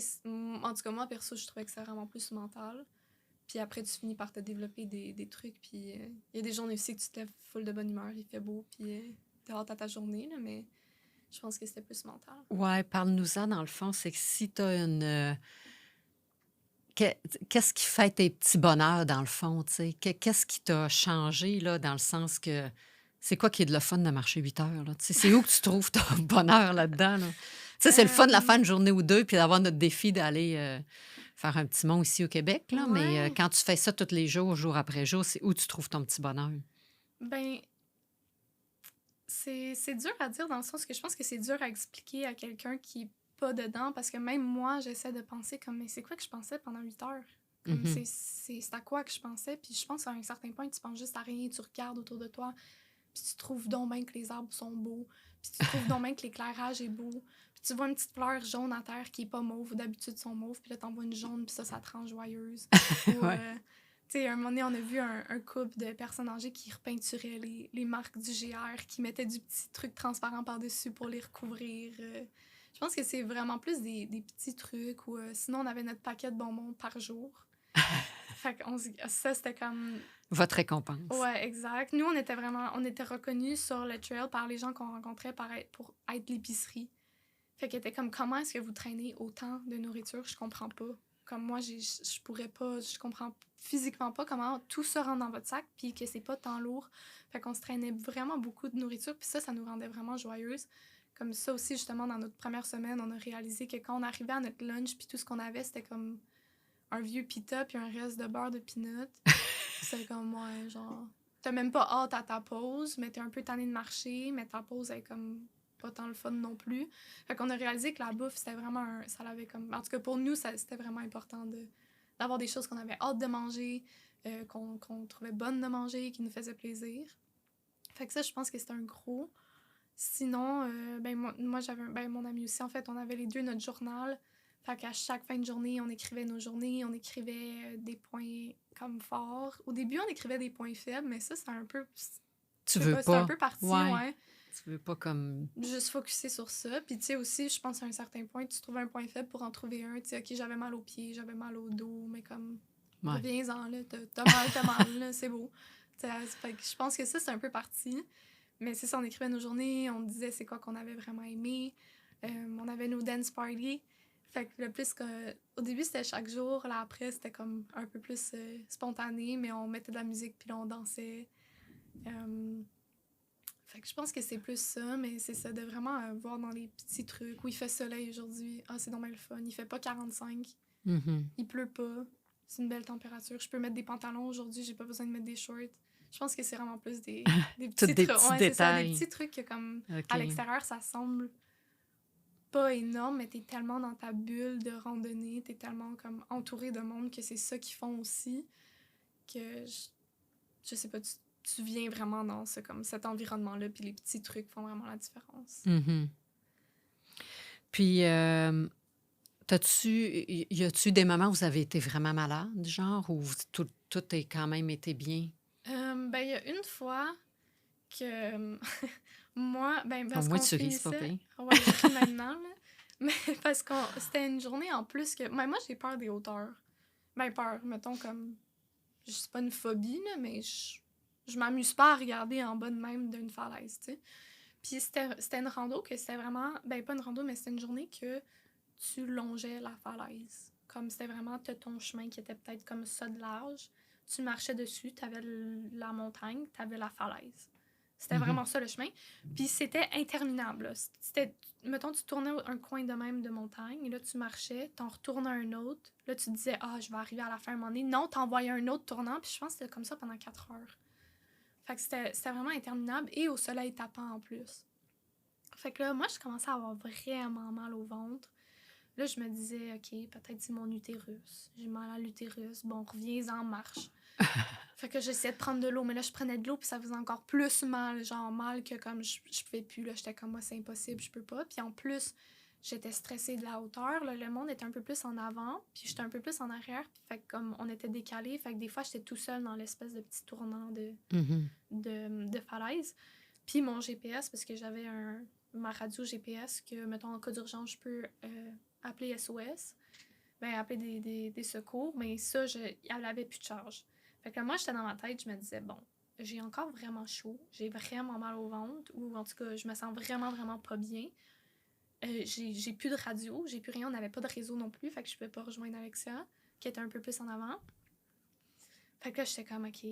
en tout cas, moi, perso, je trouvais que c'est vraiment plus mental. Puis après, tu finis par te développer des trucs. Puis il y a des journées aussi que tu te lèves full de bonne humeur, il fait beau, puis t'es hâte à ta journée, là, mais je pense que c'était plus mental. Ouais, parle-nous-en, dans le fond. C'est que si t'as une... Qu'est-ce qui fait tes petits bonheurs, dans le fond, tu sais? Qu'est-ce qui t'a changé, là, dans le sens que... C'est quoi qui est de le fun de marcher 8 heures, là? Tu sais, c'est où que tu trouves ton bonheur là-dedans, là? Tu sais, c'est le fun de la faire une journée ou deux, puis d'avoir notre défi d'aller faire un petit mont ici au Québec, là. Ouais. Mais quand tu fais ça tous les jours, jour après jour, c'est où tu trouves ton petit bonheur? Ben, c'est dur à dire dans le sens que je pense que c'est dur à expliquer à quelqu'un qui est pas dedans, parce que même moi, j'essaie de penser comme, mais c'est quoi que je pensais pendant 8 heures? Comme c'est à quoi que je pensais? Puis je pense qu'à un certain point, tu penses juste à rien, tu regardes autour de toi, puis tu trouves donc bien que les arbres sont beaux, puis tu trouves donc bien que l'éclairage est beau, puis tu vois une petite fleur jaune à terre qui est pas mauve, d'habitude sont mauves, puis là t'en vois une jaune, puis ça te rend joyeuse. Ou, Ouais. tu sais, un moment donné, on a vu un couple de personnes âgées qui repeinturaient les marques du GR, qui mettaient du petit truc transparent par-dessus pour les recouvrir. Je pense que c'est vraiment plus des petits trucs, ou sinon on avait notre paquet de bonbons par jour. Fait que ça, c'était comme... Votre récompense. Ouais, exact. Nous, on était reconnus sur le trail par les gens qu'on rencontrait pour être l'épicerie. Fait qu'ils étaient comme, comment est-ce que vous traînez autant de nourriture? Je comprends pas. Comme moi, je pourrais pas, je comprends physiquement pas comment tout se rentre dans votre sac puis que c'est pas tant lourd. Fait qu'on se traînait vraiment beaucoup de nourriture puis ça nous rendait vraiment joyeuses. Comme ça aussi, justement, dans notre première semaine, on a réalisé que quand on arrivait à notre lunch puis tout ce qu'on avait, c'était comme un vieux pita puis un reste de beurre de peanut. C'est comme, ouais, genre... T'as même pas hâte à ta pause, mais t'es un peu tanné de marcher, mais ta pause est comme pas tant le fun non plus. Fait qu'on a réalisé que la bouffe, c'était vraiment ça l'avait comme... En tout cas, pour nous, c'était vraiment important d'avoir des choses qu'on avait hâte de manger, qu'on trouvait bonne de manger, qui nous faisait plaisir. Fait que ça, je pense que c'était un gros. Sinon, moi j'avais mon ami aussi, en fait, on avait les deux notre journal. Fait qu'à chaque fin de journée, on écrivait nos journées, on écrivait des points comme forts. Au début, on écrivait des points faibles, mais ça, c'est un peu... Tu Je sais veux pas, c'est un pas. peu parti, Ouais. ouais. Tu veux pas comme... Juste focuser sur ça. Puis tu sais aussi, je pense à un certain point, tu trouves un point faible pour en trouver un. Tu sais, OK, j'avais mal aux pieds, j'avais mal au dos, mais comme, Ouais. reviens-en, là, t'as mal, là, c'est beau. Fait que je pense que ça, c'est un peu parti. Mais c'est ça, on écrivait nos journées, on disait c'est quoi qu'on avait vraiment aimé. On avait nos dance parties. Fait que le plus que... Au début, c'était chaque jour. Là, après, c'était comme un peu plus spontané, mais on mettait de la musique, puis là, on dansait. Fait que je pense que c'est plus ça, mais c'est ça, de vraiment voir dans les petits trucs où il fait soleil aujourd'hui. Ah, c'est dommage le fun. Il fait pas 45. Mm-hmm. Il pleut pas. C'est une belle température. Je peux mettre des pantalons aujourd'hui, j'ai pas besoin de mettre des shorts. Je pense que c'est vraiment plus des petits des trucs. petits Ouais, c'est ça, des détails. petits trucs que comme OK. à l'extérieur, ça semble pas énorme, mais t'es tellement dans ta bulle de randonnée, t'es tellement comme entouré de monde que c'est ça qu'ils font aussi, que je sais pas, tu viens vraiment dans comme cet environnement-là, puis les petits trucs font vraiment la différence. Mm-hmm. Puis, y a-tu des moments où vous avez été vraiment malade, genre, ou tout a quand même été bien? Il y a une fois que moi, Au parce moins, qu'on tu ris, c'est pas finissait... pire. Ouais, je ris maintenant, là. Mais parce que c'était une journée en plus que... moi, j'ai peur des hauteurs. Peur, mettons, comme... C'est pas une phobie, là, mais je m'amuse pas à regarder en bas de même d'une falaise, tu sais. Puis c'était une rando que c'était vraiment... pas une rando, mais c'était une journée que tu longeais la falaise. Comme c'était vraiment ton chemin qui était peut-être comme ça de large. Tu marchais dessus, t'avais la montagne, t'avais la falaise. C'était vraiment ça le chemin. Puis c'était interminable. Là. C'était, mettons, tu tournais un coin de même de montagne, et là tu marchais, t'en retournais un autre. Là tu disais, je vais arriver à la fin à un moment donné. Non, t'envoyais un autre tournant, puis je pense que c'était comme ça pendant 4 heures. Fait que c'était vraiment interminable et au soleil tapant en plus. Fait que là, moi, je commençais à avoir vraiment mal au ventre. Là, je me disais, OK, peut-être c'est mon utérus. J'ai mal à l'utérus. Bon, reviens en marche. Fait que j'essayais de prendre de l'eau, mais là, je prenais de l'eau, puis ça faisait encore plus mal. Genre mal que comme je pouvais plus. Là, j'étais comme, moi, c'est impossible, je peux pas. Puis en plus, j'étais stressée de la hauteur. Là, le monde était un peu plus en avant, puis j'étais un peu plus en arrière. Puis fait que comme on était décalés, fait que des fois, j'étais tout seul dans l'espèce de petit tournant de falaise. Puis mon GPS, parce que j'avais ma radio GPS que, mettons, en cas d'urgence, je peux appeler SOS, appeler des secours, mais ça, elle avait plus de charge. Fait que moi, j'étais dans ma tête, je me disais, bon, j'ai encore vraiment chaud, j'ai vraiment mal au ventre, ou en tout cas, je me sens vraiment, vraiment pas bien. J'ai plus de radio, j'ai plus rien, on n'avait pas de réseau non plus, fait que je pouvais pas rejoindre Alexia, qui était un peu plus en avant. Fait que là, j'étais comme, OK,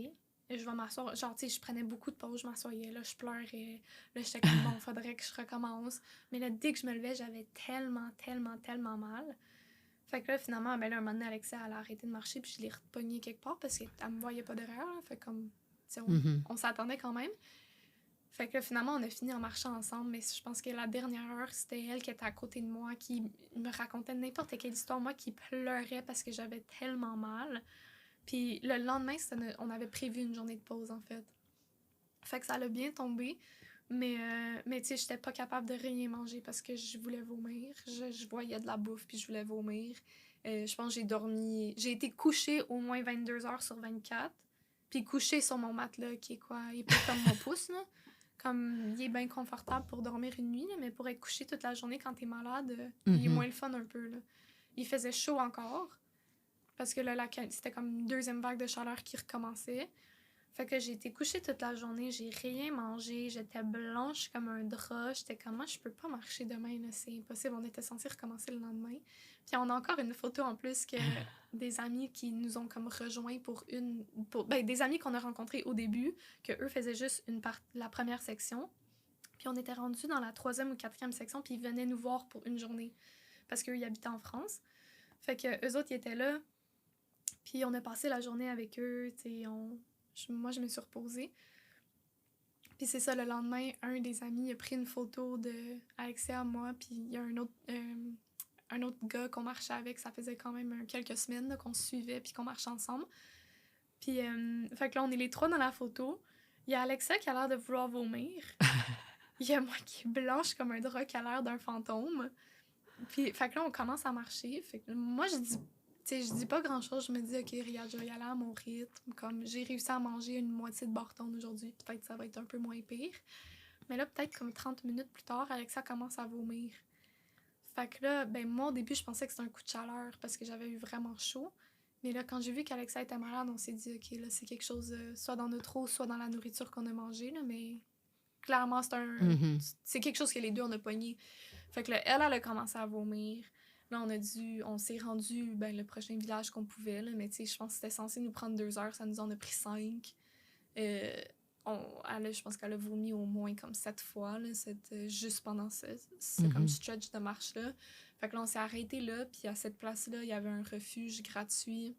je vais m'asseoir. Genre, tu sais, je prenais beaucoup de pauses, je m'assoyais, là, je pleurais. Là, j'étais comme, bon, faudrait que je recommence. Mais là, dès que je me levais, j'avais tellement, tellement, tellement mal. Fait que là, finalement, là, un moment donné, Alexia, elle a arrêté de marcher, puis je l'ai repognée quelque part parce qu'elle me voyait pas derrière. Là. Fait comme, tu sais, on s'attendait quand même. Fait que là, finalement, on a fini en marchant ensemble, mais je pense que la dernière heure, c'était elle qui était à côté de moi, qui me racontait n'importe quelle histoire, moi qui pleurais parce que j'avais tellement mal. Puis le lendemain, on avait prévu une journée de pause, en fait. Fait que ça allait bien tomber. Mais tu sais, j'étais pas capable de rien manger parce que je voulais vomir. Je voyais de la bouffe puis je voulais vomir. Je pense que j'ai dormi... J'ai été couchée au moins 22 heures sur 24. Puis couchée sur mon matelas qui est quoi? Il est pas comme mon pouce, là. Comme, il est bien confortable pour dormir une nuit, là, mais pour être couché toute la journée quand t'es malade, il est moins le fun un peu, là. Il faisait chaud encore. Parce que là, c'était comme une deuxième vague de chaleur qui recommençait. Fait que j'ai été couchée toute la journée, j'ai rien mangé, j'étais blanche comme un drap. J'étais comme, moi, je peux pas marcher demain, là, c'est impossible. On était censé recommencer le lendemain. Puis on a encore une photo en plus que des amis qui nous ont comme rejoints des amis qu'on a rencontrés au début, que eux faisaient juste la première section. Puis on était rendus dans la 3e ou 4e section, puis ils venaient nous voir pour une journée. Parce qu'eux, ils habitaient en France. Fait que eux autres, ils étaient là. Puis on a passé la journée avec eux, tu sais, moi, je me suis reposée. Puis c'est ça, le lendemain, un des amis a pris une photo de Alexia, moi, puis il y a un autre gars qu'on marchait avec. Ça faisait quand même quelques semaines là, qu'on se suivait puis qu'on marchait ensemble. Puis, fait que là, on est les trois dans la photo. Il y a Alexa qui a l'air de vouloir vomir. Il y a moi qui est blanche comme un drap qui a l'air d'un fantôme. Puis, fait que là, on commence à marcher. Fait que moi, je dis pas grand-chose. Je me dis, OK, regarde, je vais y aller à mon rythme. Comme, j'ai réussi à manger une moitié de Barton aujourd'hui. Peut-être que ça va être un peu moins pire. Mais là, peut-être comme 30 minutes plus tard, Alexa commence à vomir. Fait que là, ben moi, au début, je pensais que c'était un coup de chaleur parce que j'avais eu vraiment chaud. Mais là, quand j'ai vu qu'Alexa était malade, on s'est dit, OK, là, c'est quelque chose, soit dans notre eau, soit dans la nourriture qu'on a mangée, là, mais clairement, Mhm. c'est quelque chose que les deux, on a pogné. Fait que là, elle a commencé à vomir. Là, on s'est rendu, ben, le prochain village qu'on pouvait, là, mais tu sais, je pense que c'était censé nous prendre 2 heures, ça nous en a pris 5. Euh, je pense qu'elle a vomi au moins comme 7 fois, là, juste pendant ce comme Mhm. stretch de marche-là. Fait que là, on s'est arrêté là, puis à cette place-là, il y avait un refuge gratuit.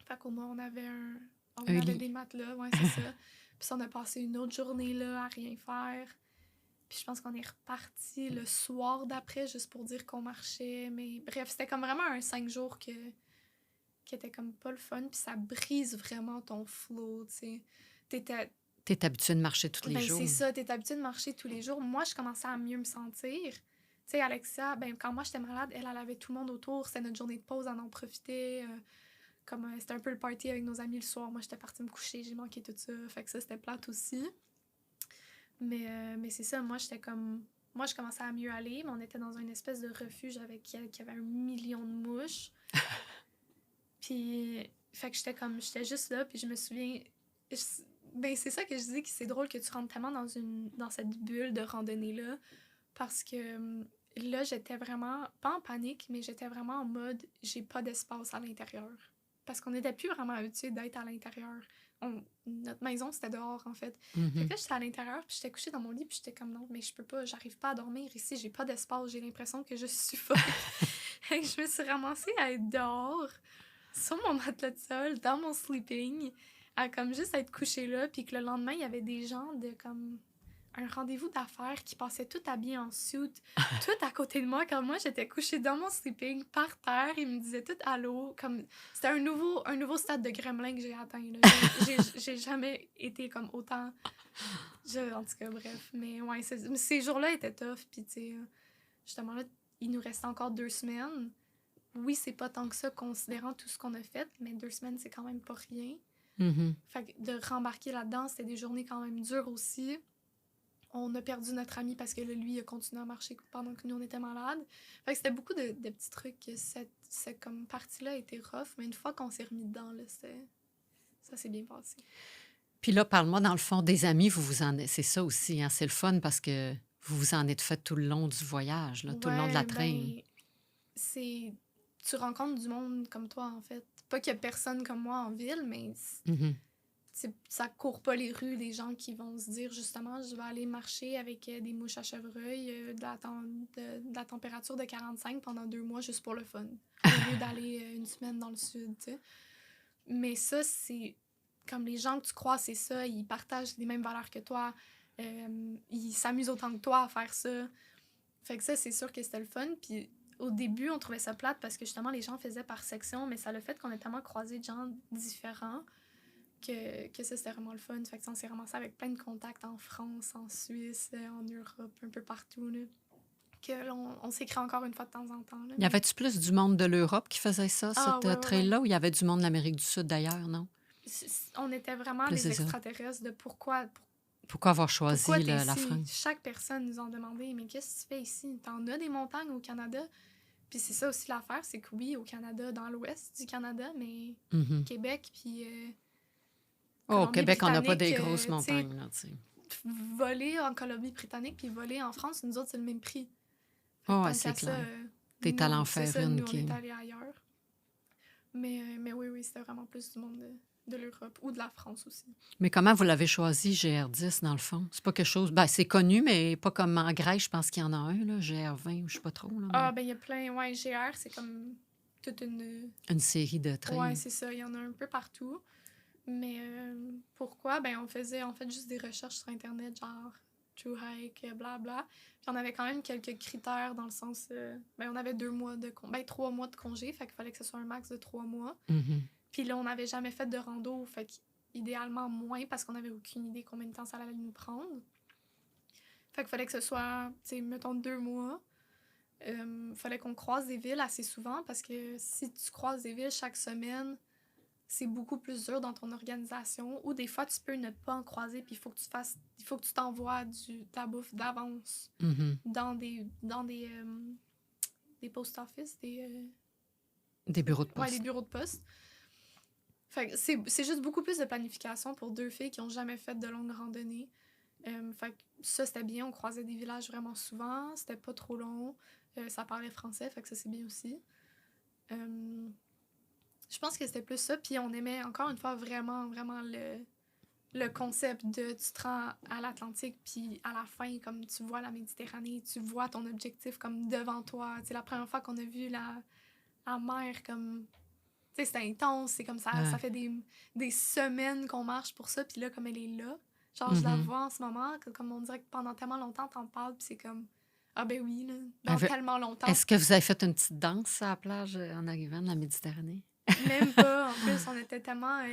Fait qu'au moins, on Un avait lit. des matelas, ouais, c'est ça. Puis on a passé une autre journée là à rien faire. Puis je pense qu'on est reparti le soir d'après juste pour dire qu'on marchait. Mais bref, c'était comme vraiment un 5 jours qui était comme pas le fun. Puis ça brise vraiment ton flow, tu sais. T'étais, T'es habitué de marcher tous les ben c'est jours. ça, t'es habitué de marcher tous les jours. Moi, je commençais à mieux me sentir. Tu sais, Alexia, ben quand moi j'étais malade, elle avait tout le monde autour. C'était notre journée de pause, on en profitait. Comme c'était un peu le party avec nos amis le soir. Moi, j'étais partie me coucher, j'ai manqué tout ça. Fait que ça, c'était plate aussi. Mais c'est ça, moi, j'étais comme... Moi, je commençais à mieux aller, mais on était dans une espèce de refuge avec elle qui avait 1 million de mouches. Puis, fait que j'étais juste là, puis je me souviens... Ben, c'est ça que je dis, que c'est drôle que tu rentres tellement dans cette bulle de randonnée-là, parce que là, j'étais vraiment, pas en panique, mais j'étais vraiment en mode, j'ai pas d'espace à l'intérieur. Parce qu'on n'était plus vraiment habitués d'être à l'intérieur. Notre maison, c'était dehors, en fait. Fait que Mhm. là, j'étais à l'intérieur, puis j'étais couchée dans mon lit, puis j'étais comme non, mais je peux pas, j'arrive pas à dormir ici, j'ai pas d'espace, j'ai l'impression que je suffoque. Fait que je me suis ramassée à être dehors, sur mon matelas de sol, dans mon sleeping, à comme juste être couchée là, puis que le lendemain, il y avait des gens de comme un rendez-vous d'affaires qui passaient tout habillés en suit, tout à côté de moi, quand moi j'étais couchée dans mon sleeping, par terre, ils me disaient tout allô, comme c'était un nouveau stade de gremlin que j'ai atteint, là. J'ai jamais été comme autant, en tout cas, bref, mais ouais, ces jours-là étaient tough, puis tu sais, justement là, il nous restait encore 2 semaines. Oui, c'est pas tant que ça, considérant tout ce qu'on a fait, mais 2 semaines, c'est quand même pas rien. Mhm. Fait que de rembarquer là-dedans, c'était des journées quand même dures aussi. On a perdu notre ami parce que là, lui, il a continué à marcher pendant que nous, on était malades. Fait que c'était beaucoup de petits trucs. Cette comme partie-là était rough, mais une fois qu'on s'est remis dedans, là, ça s'est bien passé. Puis là, parle-moi, dans le fond, des amis, vous vous en... C'est ça aussi, hein? C'est le fun parce que vous vous en êtes fait tout le long du voyage, là, tout le long de la Ouais, traîne. ben, c'est... Tu rencontres du monde comme toi, en fait. Pas qu'il y a personne comme moi en ville, mais Mhm. ça court pas les rues des gens qui vont se dire justement je vais aller marcher avec des mouches à chevreuil de la température de 45 pendant 2 mois juste pour le fun au lieu d'aller une semaine dans le sud, tu sais. Mais ça, c'est comme les gens que tu crois, c'est ça, ils partagent les mêmes valeurs que toi, ils s'amusent autant que toi à faire ça. Fait que ça, c'est sûr que c'était le fun. Puis au début, on trouvait ça plate parce que justement, les gens faisaient par section, mais ça a le fait qu'on a tellement croisé de gens différents que ça, c'était vraiment le fun. Fait que ça, on s'est ramassé avec plein de contacts en France, en Suisse, en Europe, un peu partout, là. Que là, on s'écrit encore une fois de temps en temps, là, Y mais... avait-tu plus du monde de l'Europe qui faisait ça, Ah, cette ouais, ouais, ouais. trail-là, ou il y avait du monde de l'Amérique du Sud d'ailleurs, non? On était vraiment Plus les c'est ça. extraterrestres de Pourquoi avoir pourquoi choisi t'es la ici. France? Chaque personne nous en demandait, mais qu'est-ce que tu fais ici? T'en as des montagnes au Canada? Puis c'est ça aussi l'affaire, c'est que oui, au Canada, dans l'ouest du Canada, mais Mhm. Québec, puis Oh, au Québec, on n'a pas Colombie-Britannique, des grosses tu sais, montagnes, là, tu sais. voler en Colombie-Britannique puis voler en France, nous autres, c'est le même prix. Fait que Oh, ouais, tant c'est qu'à ça, clair. T'es allé en c'est faire ça, une nous, on qui... est allés ailleurs. Mais oui, c'était vraiment plus du monde de l'Europe ou de la France aussi. Mais comment vous l'avez choisi, GR10, dans le fond? C'est pas quelque chose... Ben, c'est connu, mais pas comme en Grèce, je pense qu'il y en a un, là, GR20, ou je sais pas trop, là, mais Ah, ben il y a plein. Ouais, GR, c'est comme toute une. une série de Ouais, trails. c'est ça, il y en a un peu partout. Mais pourquoi? Ben on faisait en fait juste des recherches sur Internet, genre True Hike, blabla. Puis on avait quand même quelques critères dans le sens. Ben on avait 2 mois de 3 mois de congé, fait qu'il fallait que ce soit un max de 3 mois. Mhm. Puis là, on n'avait jamais fait de rando, fait qu'idéalement moins, parce qu'on n'avait aucune idée combien de temps ça allait nous prendre. Fait qu'il fallait que ce soit, tu sais, mettons 2 mois. Fallait qu'on croise des villes assez souvent, parce que si tu croises des villes chaque semaine, c'est beaucoup plus dur dans ton organisation. Ou des fois, tu peux ne pas en croiser, puis il faut que tu t'envoies ta bouffe d'avance Mhm. dans des post office, Des bureaux de ouais, les poste. bureaux de poste. Fait que c'est juste beaucoup plus de planification pour 2 filles qui ont jamais fait de longues randonnées. Fait que ça, c'était bien. On croisait des villages vraiment souvent. C'était pas trop long. Ça parlait français, fait que ça, c'est bien aussi. Je pense que c'était plus ça. Puis on aimait, encore une fois, vraiment, vraiment le concept de tu te rends à l'Atlantique, puis à la fin, comme tu vois la Méditerranée, tu vois ton objectif comme devant toi. C'est la première fois qu'on a vu la mer comme... Tu sais, c'était intense, c'est comme ça, ça Ouais. fait des semaines qu'on marche pour ça, puis là, comme elle est là, genre, je la Mhm. vois en ce moment, comme on dirait que pendant tellement longtemps, t'en parles, puis c'est comme, ah ben oui, là, dans Avez- tellement longtemps. Est-ce que vous avez fait une petite danse à la plage en arrivant de la Méditerranée? Même pas, en plus, on était tellement,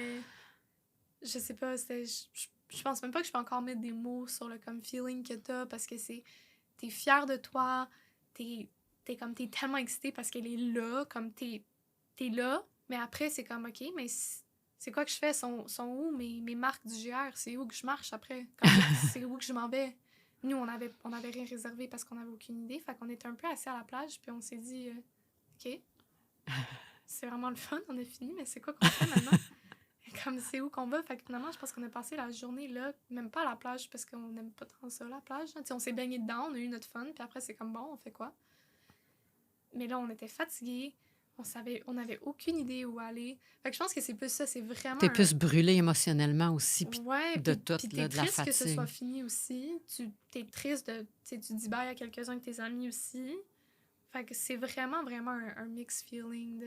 je sais pas, je pense même pas que je peux encore mettre des mots sur le comme feeling que t'as, parce que t'es fière de toi, t'es tellement excitée parce qu'elle est là, comme t'es là, mais après, c'est comme, OK, mais c'est quoi que je fais? Sont où mes marques du GR? C'est où que je marche après? Comme, c'est où que je m'en vais? Nous, on avait rien réservé parce qu'on avait aucune idée, fait qu'on était un peu assis à la plage, puis on s'est dit, OK, c'est vraiment le fun, on a fini, mais c'est quoi qu'on fait maintenant? Comme c'est où qu'on va? Fait que finalement, je pense qu'on a passé la journée là, même pas à la plage parce qu'on n'aime pas tant ça, la plage. On s'est baigné dedans, on a eu notre fun, puis après, c'est comme bon, on fait quoi? Mais là, on était fatigués, on avait aucune idée où aller. Fait que je pense que c'est plus ça, c'est vraiment T'es plus brûlé émotionnellement aussi, puis Ouais, de puis tout, t'es là, de la triste que ce soit fatigue. fini aussi. T'es triste de... Tu dis bye à quelques-uns de tes amis aussi. Fait que c'est vraiment, vraiment un mixed feeling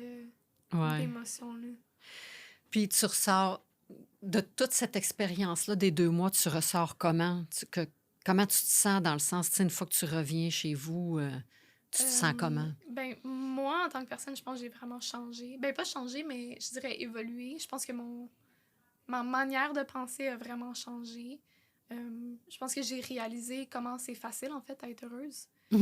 Ouais. d'émotions, là. Puis tu ressors de toute cette expérience-là des 2 mois, tu ressors comment? Comment tu te sens dans le sens, tu sais, une fois que tu reviens chez vous, tu te sens comment? Ben, moi, en tant que personne, je pense que j'ai vraiment changé. Ben, pas changé, mais je dirais évolué. Je pense que ma manière de penser a vraiment changé. Je pense que j'ai réalisé comment c'est facile, en fait, à être heureuse. Tu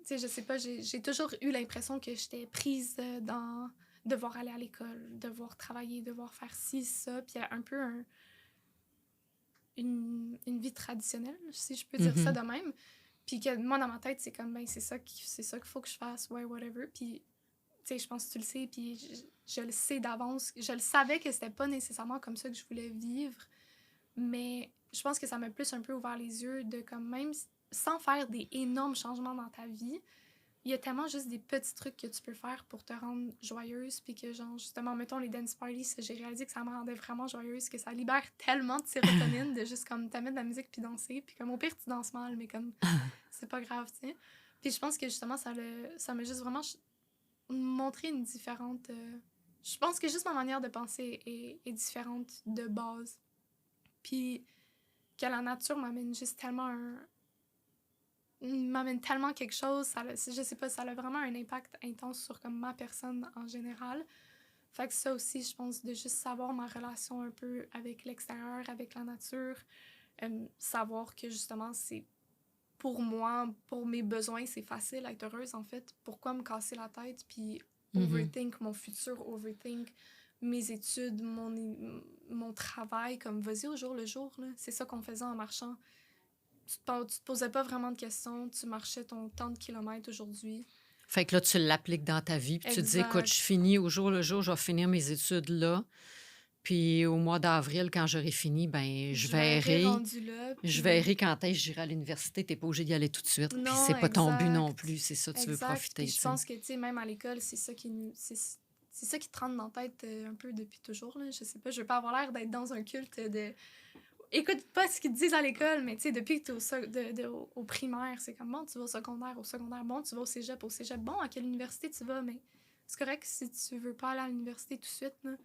sais, je sais pas, j'ai toujours eu l'impression que j'étais prise dans devoir aller à l'école, devoir travailler, devoir faire ci, ça, puis un peu une vie traditionnelle, si je peux dire ça Mhm. de même. Puis que moi, dans ma tête, c'est comme, ben, c'est ça qu'il faut que je fasse, ouais, whatever. Puis, tu sais, je pense que tu le sais, puis je le sais d'avance. Je le savais que c'était pas nécessairement comme ça que je voulais vivre, mais je pense que ça m'a plus un peu ouvert les yeux de comme même sans faire des énormes changements dans ta vie, il y a tellement juste des petits trucs que tu peux faire pour te rendre joyeuse, puis que genre justement mettons les dance parties, j'ai réalisé que ça me rendait vraiment joyeuse, que ça libère tellement de sérotonine de juste comme t'amener de la musique puis danser, puis comme au pire tu danses mal, mais comme c'est pas grave, tu sais. Puis je pense que justement ça m'a juste vraiment montré une différente je pense que juste ma manière de penser est différente de base, puis que la nature m'amène juste tellement m'amène tellement quelque chose, je sais pas, ça a vraiment un impact intense sur comme ma personne en général. Fait que ça aussi, je pense, de juste savoir ma relation un peu avec l'extérieur, avec la nature, savoir que justement, c'est pour moi, pour mes besoins, c'est facile d'être heureuse en fait. Pourquoi me casser la tête puis Mhm. overthink mon futur, overthink mes études, mon travail, comme vas-y au jour le jour, là. C'est ça qu'on faisait en marchant. Tu te posais pas vraiment de questions, tu marchais ton tant de kilomètres aujourd'hui. Fait que là, tu l'appliques dans ta vie, puis tu te dis, écoute, je Exact. finis au jour le jour, je vais finir mes études là. Puis au mois d'avril, quand j'aurai fini, ben Je verrais rendu là, je puis... verrai quand est-ce que j'irai à l'université. T'es pas obligé d'y aller tout de suite. Puis Non, c'est pas ton but non exact. plus, c'est ça, tu veux Exact. Puis profiter, je tu sais. pense que, tu sais, même à l'école, c'est ça qui te rentre dans la tête un peu depuis toujours, là. Je sais pas, je veux pas avoir l'air d'être dans un culte de... Écoute pas ce qu'ils te disent à l'école, mais tu sais, depuis que t'es au primaire, c'est comme, bon, tu vas au secondaire, bon, tu vas au cégep, bon, à quelle université tu vas, mais c'est correct si tu veux pas aller à l'université tout de suite, là.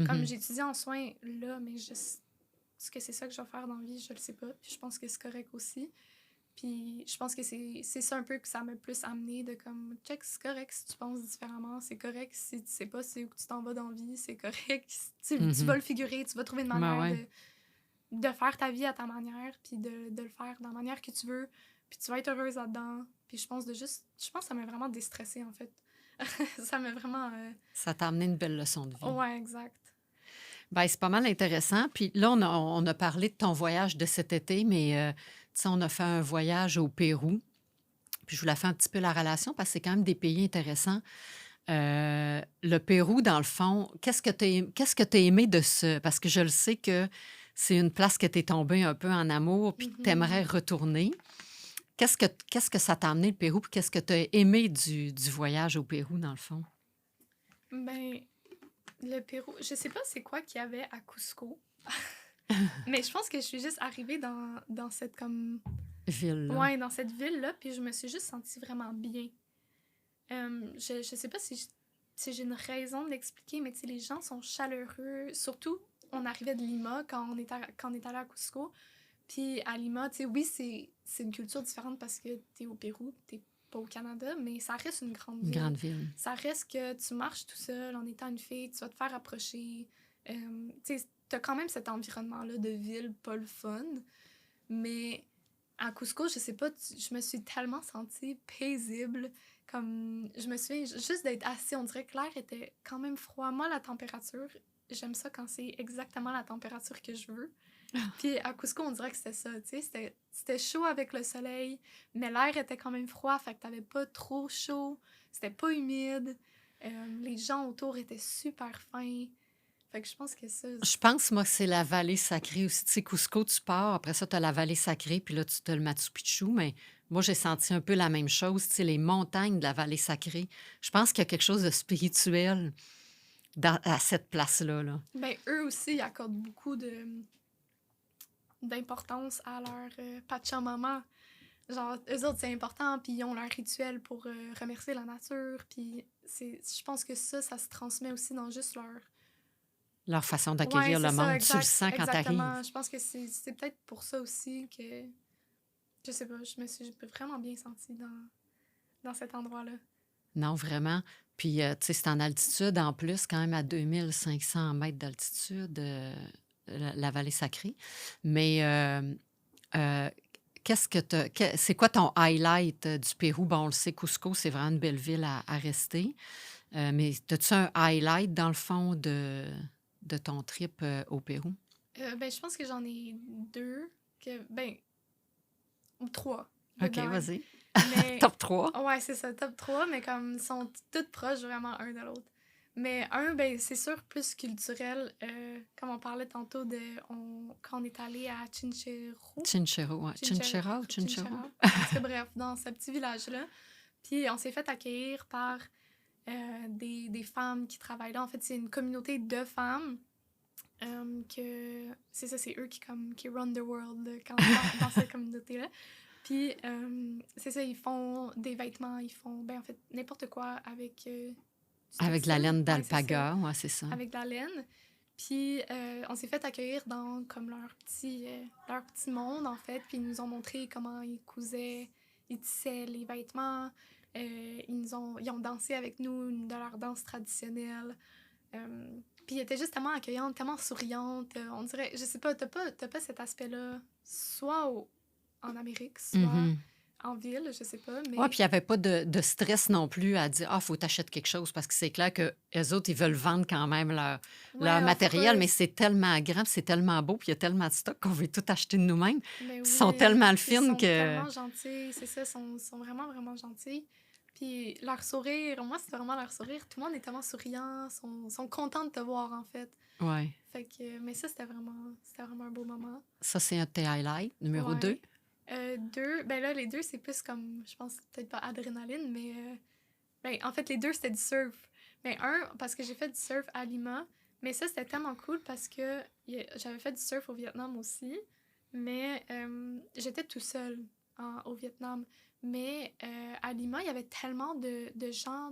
Comme Mhm. j'étudie en soins là, mais est-ce que c'est ça que je vais faire dans la vie, je le sais pas. Puis je pense que c'est correct aussi. Puis je pense que c'est ça un peu que ça m'a plus amené de comme, check, c'est correct si tu penses différemment, c'est correct si tu sais pas c'est où que tu t'en vas dans la vie, c'est correct si tu vas Mhm. le figurer, tu vas trouver une Ben manière ouais. de faire ta vie à ta manière, puis de le faire de la manière que tu veux, puis tu vas être heureuse là-dedans. Puis je pense que ça m'a vraiment déstressée, en fait. Ça m'a vraiment... Ça t'a amené une belle leçon de vie. Ouais, exact. Ben, c'est pas mal intéressant. Puis là, on a parlé de ton voyage de cet été, mais tu sais, on a fait un voyage au Pérou. Puis je voulais faire un petit peu la relation parce que c'est quand même des pays intéressants. Le Pérou, dans le fond, qu'est-ce que tu as aimé de ce... Parce que je le sais que c'est une place que tu es tombée un peu en amour puis tu aimerais retourner. Qu'est-ce que ça t'a amené, le Pérou, puis qu'est-ce que tu as aimé du voyage au Pérou, dans le fond? Ben, le Pérou, je sais pas c'est quoi qu'il y avait à Cusco, mais je pense que je suis juste arrivée dans cette comme... Ville, là. Ouais, dans cette ville-là, puis je me suis juste sentie vraiment bien. Je sais pas si j'ai une raison de l'expliquer, mais tu sais, les gens sont chaleureux. Surtout, on arrivait de Lima quand on est allé à Cusco. Puis à Lima, tu sais, oui, c'est une culture différente parce que t'es au Pérou, t'es pas au Canada, mais ça reste une grande Une ville. grande ville. Ça reste que tu marches tout seul en étant une fille, tu vas te faire approcher. Tu sais, t'as quand même cet environnement-là de ville, pas le fun. Mais à Cusco, je sais pas, je me suis tellement sentie paisible. Comme, je me souviens juste d'être assis, on dirait que l'air était quand même froid. Moi, la température, j'aime ça quand c'est exactement la température que je veux. Puis à Cusco, on dirait que c'était ça, tu sais, c'était chaud avec le soleil, mais l'air était quand même froid, fait que t'avais pas trop chaud, c'était pas humide, les gens autour étaient super fins, fait que je pense que ça... Je pense, moi, que c'est la vallée sacrée aussi. Tu sais, Cusco, tu pars, après ça, tu as la vallée sacrée, puis là, tu as le Machu Picchu, mais moi, j'ai senti un peu la même chose, tu sais, les montagnes de la vallée sacrée. Je pense qu'il y a quelque chose de spirituel à cette place-là, là. Ben, eux aussi, ils accordent beaucoup d'importance à leur Pachamama. Genre, eux autres, c'est important, puis ils ont leur rituel pour remercier la nature, puis je pense que ça se transmet aussi dans juste leur... Leur façon Ouais, d'accueillir c'est le ça, monde. Tu le exact, sens quand tu arrives. exactement. Je pense que c'est peut-être pour ça aussi que, je sais pas, je me suis vraiment bien sentie dans cet endroit-là. Non, vraiment. Puis, tu sais, c'est en altitude, en plus, quand même à 2500 mètres d'altitude, la vallée sacrée. Mais euh, c'est quoi ton highlight du Pérou? Bon, on le sait, Cusco, c'est vraiment une belle ville à rester. Mais as-tu un highlight, dans le fond, de ton trip au Pérou? Ben, je pense que j'en ai deux, ou trois, OK, de même. vas-y. Mais, Top 3. ouais, c'est ça, top 3, mais comme ils sont toutes proches vraiment un de l'autre. Mais un, ben, c'est sûr, plus culturel, comme on parlait tantôt quand on est allé à Chinchero. Chinchero, ouais. Chinchera ou Chinchera. Chinchero? En tout cas, bref, dans ce petit village-là. Puis on s'est fait accueillir par des femmes qui travaillent là. En fait, c'est une communauté de femmes c'est ça, c'est eux qui run the world dans cette communauté-là. Puis, c'est ça, ils font des vêtements, ils font, ben, en fait, n'importe quoi avec du Avec de la textile. laine Ouais, c'est ça, d'alpaga, ouais, c'est ça. avec de la laine. Puis, on s'est fait accueillir dans comme leur petit monde, en fait. Puis, ils nous ont montré comment ils cousaient, ils tissaient les vêtements. Ils ont dansé avec nous de leur danse traditionnelle. Puis, ils étaient juste tellement accueillantes, tellement souriantes. On dirait, je sais pas, t'as pas cet aspect-là, soit en Amérique, soit Mhm. en ville, je sais pas, Oui, mais... puis il n'y avait pas de stress non plus à dire, ah, faut t'acheter quelque chose, parce que c'est clair que les autres, ils veulent vendre quand même leur Ouais, of matériel, mais course. c'est tellement grand, puis c'est tellement beau, puis il y a tellement de stock qu'on veut tout acheter de nous-mêmes. Mais Ils sont oui, tellement puis ils fines sont que... tellement gentils, c'est ça, sont vraiment, vraiment gentils. Puis leur sourire, moi, c'était vraiment leur sourire. Tout le monde est tellement souriant, sont contents de te voir, en fait. Oui. Fait que, mais ça, c'était vraiment un beau moment. Ça, c'est un de tes highlights. Numéro 2. Ouais. Deux, ben là, les deux, c'est plus comme, je pense, peut-être pas adrénaline, mais ben, en fait, les deux, c'était du surf. Mais un, parce que j'ai fait du surf à Lima, mais ça, c'était tellement cool parce que j'avais fait du surf au Vietnam aussi, mais j'étais tout seul au Vietnam. Mais à Lima, il y avait tellement de gens,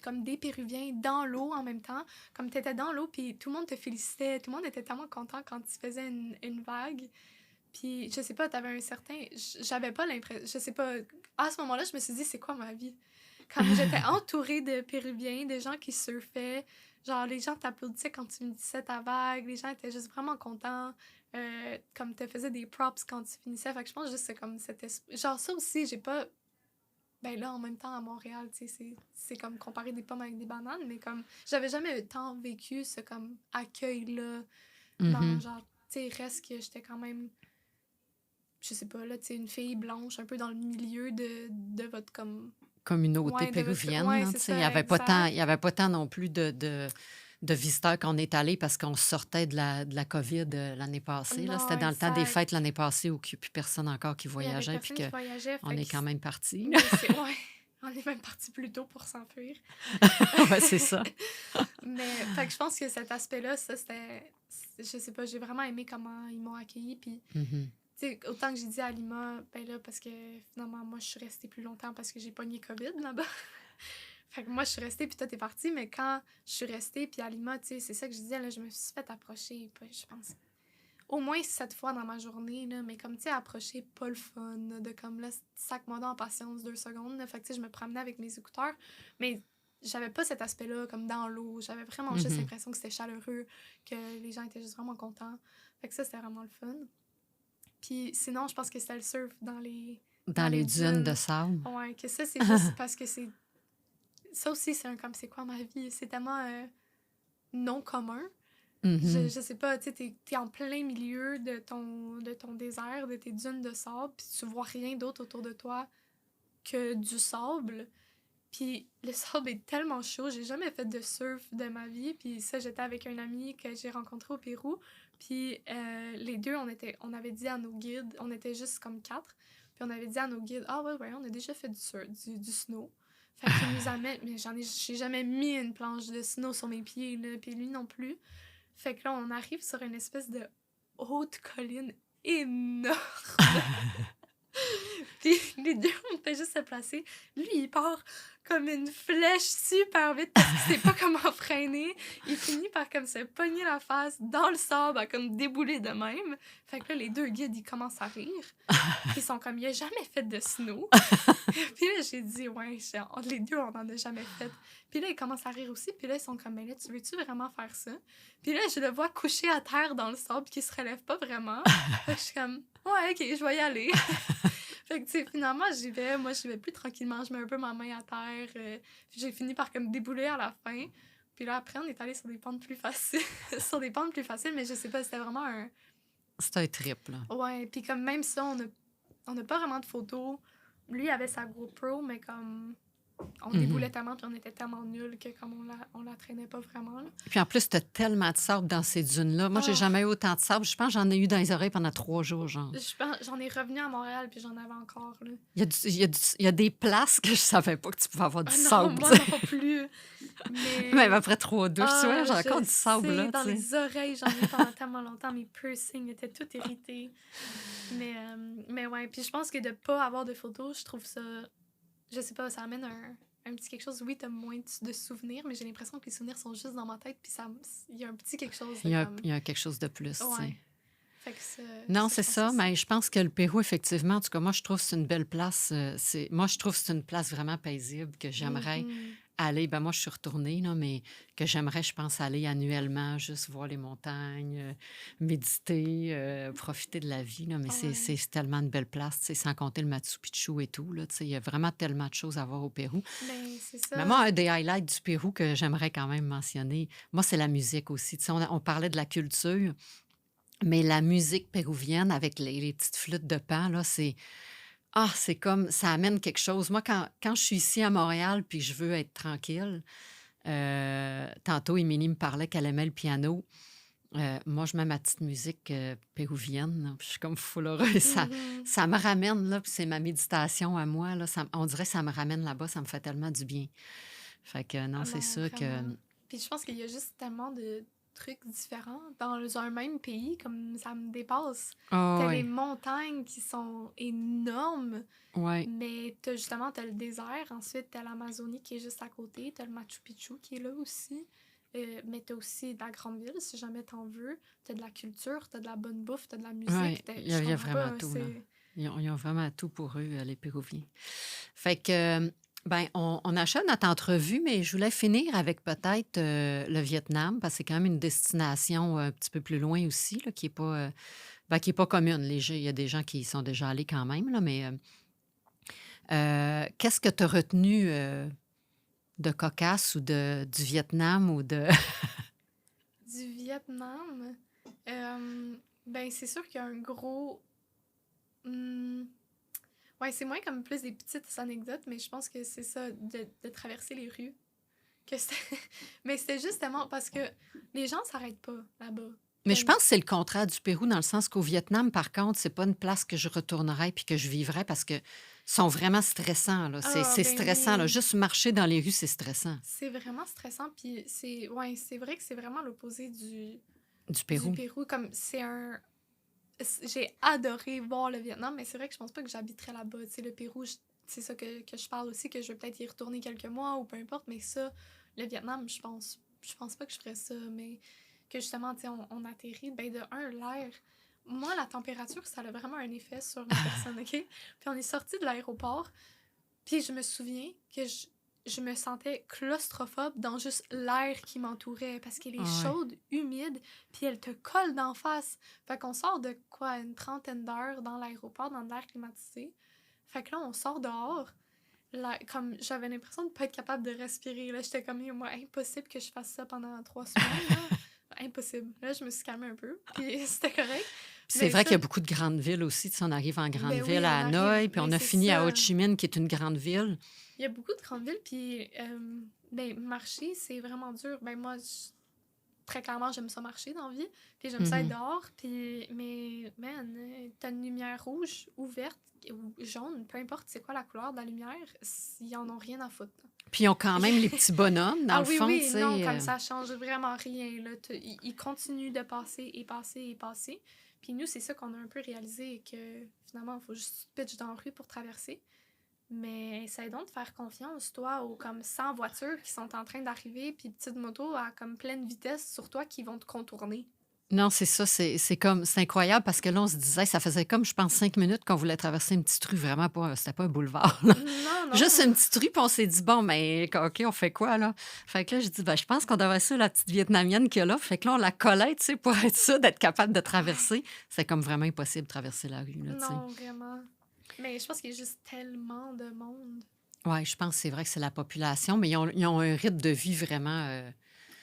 comme des Péruviens, dans l'eau en même temps. Comme tu étais dans l'eau, puis tout le monde te félicitait, tout le monde était tellement content quand tu faisais une vague. Puis, je sais pas, t'avais un certain... J'avais pas l'impression... Je sais pas... À ce moment-là, je me suis dit, c'est quoi ma vie? Comme j'étais entourée de Péruviens, des gens qui surfaient. Genre, les gens t'applaudissaient quand tu finissais ta vague. Les gens étaient juste vraiment contents. Comme te faisaient des props quand tu finissais. Fait que je pense juste que c'est comme... Genre, ça aussi, j'ai pas... Ben là, en même temps, à Montréal, tu sais, c'est comme comparer des pommes avec des bananes, mais comme... J'avais jamais tant vécu ce, comme, accueil-là dans, Mhm. genre... Tu sais, reste que j'étais quand même... Je sais pas, là, tu sais, une fille blanche un peu dans le milieu de votre, comme... Communauté Ouais, de votre... péruvienne, Ouais, là, c'est tu sais, il y ça, avait pas tant, il exact. y avait pas tant non plus de visiteurs qu'on est allés parce qu'on sortait de la COVID l'année passée. Là. Non, C'était dans le temps des exact. fêtes l'année passée où il n'y a plus personne encore qui Il y avait voyageait puis personne qui voyageait, qu'on fait est que... quand même partis. Mais c'est... Ouais, on est même parti plus tôt pour s'enfuir. Ouais, c'est ça. Mais, fait que je pense que cet aspect-là, ça, c'était... Je sais pas, j'ai vraiment aimé comment ils m'ont accueilli, puis... Mhm. Tu sais, autant que j'ai dit à Lima, ben là, parce que finalement, moi, je suis restée plus longtemps parce que j'ai pogné COVID là-bas. Fait que moi, je suis restée, puis toi, t'es partie, mais quand je suis restée, puis à Lima, tu sais, c'est ça que je disais, là, je me suis fait approcher, je pense, au moins 7 fois dans ma journée, là, mais comme, tu sais, approcher, pas le fun, là, de comme, là, sac-moi donc en patience 2 secondes, là. Fait que, tu sais, je me promenais avec mes écouteurs, mais j'avais pas cet aspect-là, comme dans l'eau, j'avais vraiment juste Mhm. l'impression que c'était chaleureux, que les gens étaient juste vraiment contents. Fait que ça, c'était vraiment le fun. Puis sinon, je pense que c'était le surf dans Dans les les dunes de dunes. sable. Ouais, que ça, c'est juste parce que c'est... Ça aussi, c'est un comme c'est quoi ma vie? C'est tellement non commun. Mhm. Je sais pas, tu sais, t'es en plein milieu de ton désert, de tes dunes de sable, puis tu vois rien d'autre autour de toi que du sable. Puis le sable est tellement chaud, j'ai jamais fait de surf de ma vie. Puis ça, j'étais avec un ami que j'ai rencontré au Pérou. Puis les deux, on avait dit à nos guides, on était juste comme 4. Puis on avait dit à nos guides, ah ouais, on a déjà fait du snow. Fait qu'il nous amène, mais j'ai jamais mis une planche de snow sur mes pieds, là, puis lui non plus. Fait que là, on arrive sur une espèce de haute colline énorme. Puis les deux, on fait juste se placer. Lui, il part comme une flèche super vite parce qu'il sait pas comment freiner. Il finit par comme se pogner la face dans le sable, à comme débouler de même. Fait que là, les deux guides, ils commencent à rire. Puis ils sont comme, il a jamais fait de snow. Puis là, j'ai dit, ouais, les deux, on en a jamais fait. Puis là, ils commencent à rire aussi. Puis là, ils sont comme, mais là, tu veux-tu vraiment faire ça? Puis là, je le vois couché à terre dans le sable, qui se relève pas vraiment. Fait que je suis comme, ouais, ok, je vais y aller. Fait que, tu sais, finalement, j'y vais. Moi, j'y vais plus tranquillement. Je mets un peu ma main à terre. Puis j'ai fini par comme débouler à la fin. Puis là, après, on est allé sur des pentes plus faciles. Sur des pentes plus faciles, mais je sais pas, c'était vraiment un... C'est un trip, là. Ouais, puis comme même ça, on a pas vraiment de photos. Lui avait sa GoPro, mais comme... On déboulait Mhm. tellement, puis on était tellement nuls que comme on la traînait pas vraiment, là. Puis en plus, tu as tellement de sable dans ces dunes-là. Moi, j'ai Oh, jamais eu autant de sable. Je pense que j'en ai eu dans les oreilles pendant 3 jours, genre. je pense, j'en ai revenu à Montréal, puis j'en avais encore, là. Il y a des places que je savais pas que tu pouvais avoir du Ah non, sable, moi tu sais. non plus. Même Mais après 3 douches, tu vois, ah, j'ai encore je du sable sais, là, dans tu sais. les oreilles, j'en ai eu pendant tellement longtemps, mes piercings étaient tout irrités. Mais ouais, puis je pense que de pas avoir de photos, je trouve ça, je sais pas, ça amène un petit quelque chose. Oui, t'as moins de souvenirs, mais j'ai l'impression que les souvenirs sont juste dans ma tête, puis il y a un petit quelque chose de comme... Il y a quelque chose de plus, tu sais. Ouais, fait que Non, ça, c'est je pense ça, aussi. mais je pense que le Pérou, effectivement, en tout cas, moi, je trouve que c'est une belle place. Moi, je trouve que c'est une place vraiment paisible que j'aimerais Mhm. aller. Ben, moi, je suis retournée, là, mais que j'aimerais, je pense, aller annuellement, juste voir les montagnes, méditer, profiter de la vie. Là, mais Ouais, c'est tellement une belle place, tu sais, sans compter le Machu Picchu et tout. Là, tu sais, il y a vraiment tellement de choses à voir au Pérou. mais c'est Mais ça. moi, un des highlights du Pérou que j'aimerais quand même mentionner, moi, c'est la musique aussi. Tu sais, on parlait de la culture. Mais la musique péruvienne avec les petites flûtes de pan, là, c'est comme, ça amène quelque chose. Moi, quand je suis ici à Montréal puis je veux être tranquille, tantôt, Émilie me parlait qu'elle aimait le piano. Moi, je mets ma petite musique péruvienne, là, puis je suis comme full heureuse. Mhm. Ça me ramène, là, puis c'est ma méditation à moi. Là, on dirait que ça me ramène là-bas, ça me fait tellement du bien. Fait que non, Ah c'est non, sûr que... vraiment. Puis je pense qu'il y a juste tellement de trucs différents dans un même pays, comme ça me dépasse. Oh, T'as les oui, montagnes qui sont énormes, oui. mais t'as le désert, ensuite t'as l'Amazonie qui est juste à côté, t'as le Machu Picchu qui est là aussi. Mais t'as aussi de la grande ville, si jamais t'en veux. T'as de la culture, t'as de la bonne bouffe, t'as de la Oui, musique. il Je y a comprends vraiment pas, tout, là. c'est... Ils ont vraiment tout pour eux, les Péruviens. Fait que, ben, on achète notre entrevue, mais je voulais finir avec peut-être le Vietnam, parce que c'est quand même une destination un petit peu plus loin aussi, là, qui est pas commune. Il y a des gens qui y sont déjà allés quand même, là, mais qu'est-ce que tu as retenu de cocasse ou du Vietnam ou de... Du Vietnam, ben c'est sûr qu'il y a un gros... hmm, ouais, c'est moins comme plus des petites anecdotes, mais je pense que c'est ça, de traverser les rues. Que c'était- mais c'était justement parce que les gens s'arrêtent pas là-bas. Mais je Comme... pense que c'est le contraire du Pérou, dans le sens qu'au Vietnam, par contre, c'est pas une place que je retournerais puis que je vivrais parce que sont vraiment stressants, là. C'est Ah, c'est ben stressant, là. oui. Juste marcher dans les rues, c'est stressant. C'est vraiment stressant, puis c'est... Ouais, c'est vrai que c'est vraiment l'opposé Du du Pérou. Pérou. Comme c'est un... J'ai adoré voir le Vietnam, mais c'est vrai que je pense pas que j'habiterais là-bas. Tu sais, le Pérou, c'est ça que je parle aussi, que je vais peut-être y retourner quelques mois ou peu importe, mais ça, le Vietnam, je pense pas que je ferais ça, mais que justement, tu sais, on atterrit, ben de un, l'air. Moi, la température, ça a vraiment un effet sur ma personne, OK? Puis on est sorti de l'aéroport, puis je me souviens que je me sentais claustrophobe dans juste l'air qui m'entourait parce qu'elle est Ah ouais. chaude, humide, puis elle te colle d'en face. Fait qu'on sort de quoi, une trentaine d'heures dans l'aéroport, dans de l'air climatisé. Fait que là, on sort dehors. Là, comme j'avais l'impression de pas être capable de respirer. Là, j'étais comme, moi, impossible que je fasse ça pendant 3 semaines. Là. Impossible. Là, je me suis calmée un peu, puis c'était correct. Puis c'est Mais vrai qu'il y ça, a beaucoup de grandes villes aussi. Tu sais, on arrive en grande ben ville oui, à on arrive. Hanoï, puis Mais on a c'est fini à Ho ça. Chi Minh, qui est une grande ville. Il y a beaucoup de grandes villes, puis ben, marcher, c'est vraiment dur. Ben, moi, très clairement, j'aime ça marcher dans la vie, puis j'aime ça être Mhm. dehors, puis, mais, man, t'as une lumière rouge ou verte ou jaune, peu importe c'est quoi la couleur de la lumière, ils en ont rien à foutre. Puis ils ont quand même les petits bonhommes, dans Ah le oui, fond, tu oui, non, sais. comme ça change vraiment rien, là. Ils continuent de passer et passer et passer. Puis nous, c'est ça qu'on a un peu réalisé, que finalement, il faut juste pitch dans la rue pour traverser. Mais essaye donc de faire confiance, toi, aux comme 100 voitures qui sont en train d'arriver, puis petites motos à comme pleine vitesse sur toi qui vont te contourner. Non, c'est ça, c'est incroyable parce que là, on se disait, ça faisait comme, je pense, 5 minutes qu'on voulait traverser une petite rue, vraiment pas, c'était pas un boulevard, là. Non, Juste non. une petite rue, puis on s'est dit, bon, mais OK, on fait quoi, là? Fait que là, je dis, ben, je pense qu'on devrait ça, la petite Vietnamienne qu'il y a là. Fait que là, on la collait, tu sais, pour être sûr d'être capable de Ouais. traverser. C'est comme vraiment impossible de traverser la rue, là, tu sais. Non, vraiment. Mais je pense qu'il y a juste tellement de monde. Oui, je pense que c'est vrai que c'est la population, mais ils ont un rythme de vie vraiment,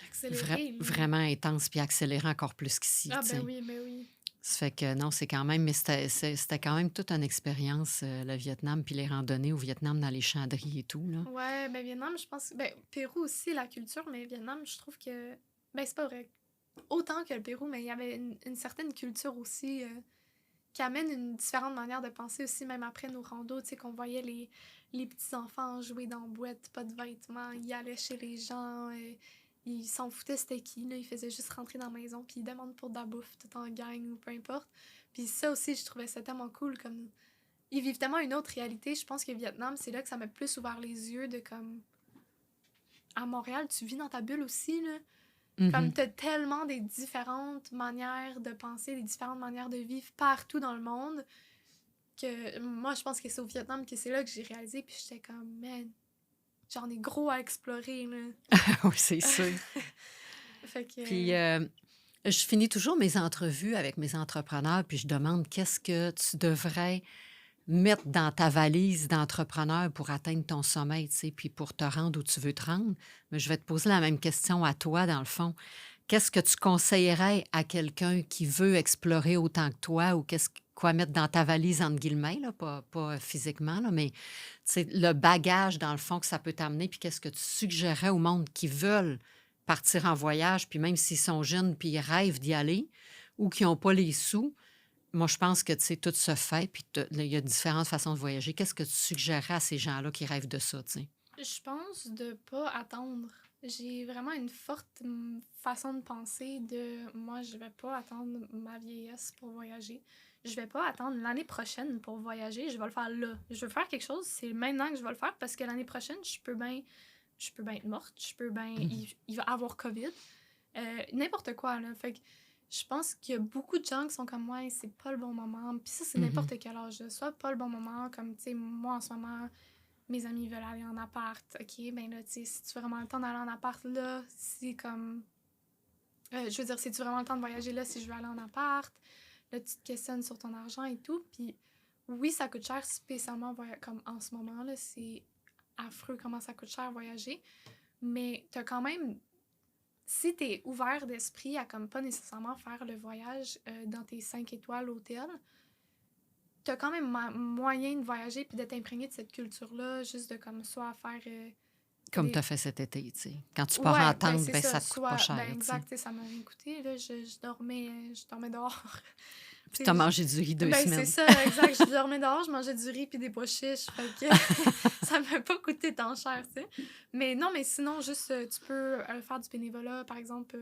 Accéléré, là. vraiment intense puis accéléré encore plus qu'ici, Ah, tu ben sais. oui, ben oui. Ça fait que non, c'est quand même, mais c'était quand même toute une expérience, le Vietnam, puis les randonnées au Vietnam dans les chanderies et tout, là. Ouais, ben Vietnam, je pense... Ben, Pérou aussi, la culture, mais Vietnam, je trouve que... Ben, c'est pas vrai. Autant que le Pérou, mais il y avait une certaine culture aussi qui amène une différente manière de penser aussi, même après nos randos, tu sais, qu'on voyait les petits-enfants jouer dans la boîte, pas de vêtements, ils allaient chez les gens, ils s'en foutaient c'était qui, là, ils faisaient juste rentrer dans la maison, puis ils demandent pour de la bouffe, tout en gang ou peu importe. Puis ça aussi, je trouvais ça tellement cool, comme... Ils vivent tellement une autre réalité, je pense que Vietnam, c'est là que ça m'a plus ouvert les yeux de comme... À Montréal, tu vis dans ta bulle aussi, là. Comme Mhm. t'as tellement des différentes manières de penser, des différentes manières de vivre partout dans le monde, que moi, je pense que c'est au Vietnam que c'est là que j'ai réalisé, puis j'étais comme, man, j'en ai gros à explorer, là. Oui, c'est sûr. Fait que... Puis, je finis toujours mes entrevues avec mes entrepreneurs, puis je demande qu'est-ce que tu devrais mettre dans ta valise d'entrepreneur pour atteindre ton sommeil, tu sais, puis pour te rendre où tu veux te rendre. Mais je vais te poser la même question à toi, dans le fond. Qu'est-ce que tu conseillerais à quelqu'un qui veut explorer autant que toi ou quoi mettre dans ta valise, entre guillemets, là, pas physiquement, là, mais tu sais, le bagage, dans le fond, que ça peut t'amener, puis qu'est-ce que tu suggérerais au monde qui veulent partir en voyage, puis même s'ils sont jeunes, puis ils rêvent d'y aller, ou qui n'ont pas les sous, moi, je pense que, tu sais, tout se fait, puis il y a différentes façons de voyager. Qu'est-ce que tu suggérerais à ces gens-là qui rêvent de ça, tu sais? Je pense de pas attendre. J'ai vraiment une forte façon de penser de moi, je vais pas attendre ma vieillesse pour voyager. Je vais pas attendre l'année prochaine pour voyager. Je vais le faire là. Je veux faire quelque chose, c'est maintenant que je vais le faire parce que l'année prochaine, je peux bien je peux bien être morte, je peux bien... Mhm. Il va avoir COVID. N'importe quoi, là. Fait que je pense qu'il y a beaucoup de gens qui sont comme moi, c'est pas le bon moment. Puis ça, c'est Mhm. n'importe quel âge, là. Soit pas le bon moment, comme, tu sais, moi, en ce moment, mes amis veulent aller en appart. OK, ben là, tu sais, si tu veux vraiment le temps d'aller en appart, là, c'est comme... je veux dire, si tu veux vraiment le temps de voyager, là, si je veux aller en appart, là, tu te questionnes sur ton argent et tout. Puis oui, ça coûte cher, spécialement comme en ce moment, là, c'est affreux comment ça coûte cher voyager. Mais t'as quand même, si t'es ouvert d'esprit à comme pas nécessairement faire le voyage dans tes 5 étoiles hôtel, t'as quand même moyen de voyager puis d'être imprégné de cette culture-là, juste de comme soit faire Comme tu des... as fait cet été, tu sais. Quand tu pars en Ouais, ben tente, c'est ben ça, ça te coûte pas soit, ben cher, tu sais. exact, tu sais, ça m'a rien coûté, là, je dormais dehors. Puis Tu tu as sais, mangé du riz 2 ben, c'est semaines. ça, exact. Je dormais dehors, je mangeais du riz puis des pois chiches. Fait que ça m'a pas coûté tant cher, tu sais. Mais non, mais sinon, juste, tu peux faire du bénévolat, par exemple,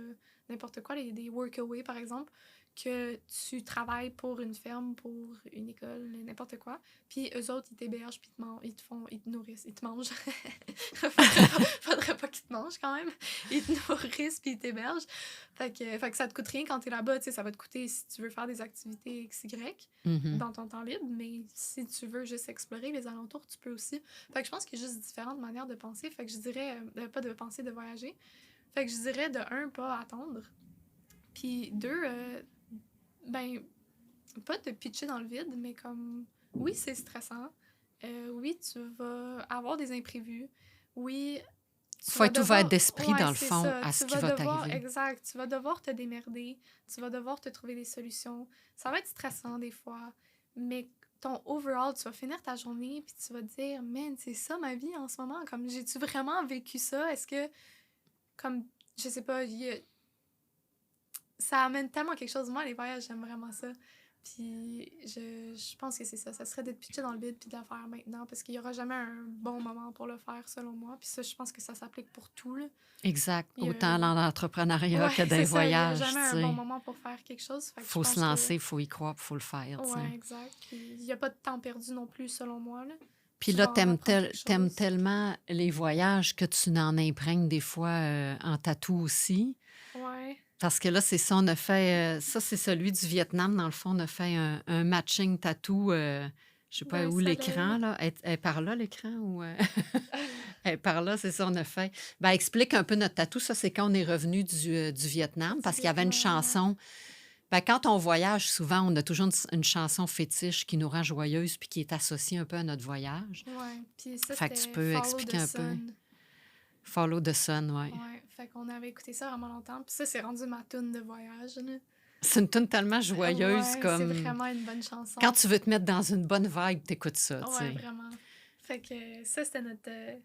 n'importe quoi, des workaway, par exemple, que tu travailles pour une ferme, pour une école, n'importe quoi. Puis eux autres, ils t'hébergent, puis ils te nourrissent, ils te mangent. Faudrait pas qu'ils te mangent quand même. Ils te nourrissent, puis ils t'hébergent. Fait que ça te coûte rien quand t'es là-bas, tu sais, ça va te coûter si tu veux faire des activités XY Mhm. dans ton temps libre, mais si tu veux juste explorer les alentours, tu peux aussi. Fait que je pense qu'il y a juste différentes manières de penser. Fait que je dirais, pas de penser, de voyager. Fait que je dirais de un, pas attendre. Puis deux, ben, pas te pitcher dans le vide, mais comme, oui, c'est stressant. Oui, tu vas avoir des imprévus. Oui, tu Faut vas être ouvert devoir... d'esprit, Ouais, dans le c'est fond, ça. à Tu ce qui vas va devoir... t'arriver. Exact. Tu vas devoir te démerder. Tu vas devoir te trouver des solutions. Ça va être stressant des fois, mais ton overall, tu vas finir ta journée puis tu vas te dire, man, c'est ça ma vie en ce moment. Comme, j'ai-tu vraiment vécu ça? Est-ce que, comme, je sais pas, ça amène tellement quelque chose. Moi, les voyages, j'aime vraiment ça. Puis je pense que c'est ça. Ça serait d'être pitché dans le vide puis de le faire maintenant parce qu'il y aura jamais un bon moment pour le faire, selon moi. Puis ça, je pense que ça s'applique pour tout, là. Exact. Il y Autant a... dans l'entrepreneuriat Ouais, que dans c'est les ça. Il y a voyages, jamais tu un bon sais. moment pour faire quelque chose. Fait que je Faut se pense que... lancer, faut y croire, faut le faire, tu sais. Ouais, exact. Puis il y a pas de temps perdu non plus, selon moi, là. Puis Tu là, vas en apprendre quelque t'aimes chose. tellement les voyages que tu n'en imprègnes des fois en tatou aussi. Ouais. Parce que là, c'est ça, on a fait... ça, c'est celui du Vietnam. Dans le fond, on a fait un matching tatou. Je sais pas D'un où seul l'écran, œil. là. Elle est par là, l'écran? Ou, elle est par là, c'est ça, on a fait. Ben, explique un peu notre tatou. Ça, c'est quand on est revenu du Vietnam. Du Parce qu'il y avait une Vietnam, ouais. chanson... Ben, quand on voyage, souvent, on a toujours une chanson fétiche qui nous rend joyeuse puis qui est associée un peu à notre voyage. Ouais. Puis ça, Fait que tu c'était peux Follow expliquer the un peu. Sun. Follow the Sun, ouais. Ouais. Fait qu'on avait écouté ça vraiment longtemps. Puis ça, c'est rendu ma tune de voyage, là. C'est une tune tellement joyeuse Ouais, c'est comme... vraiment une bonne Quand chanson. tu veux te mettre dans une bonne vibe, t'écoutes ça, tu Ouais, sais. vraiment. Fait que ça, c'était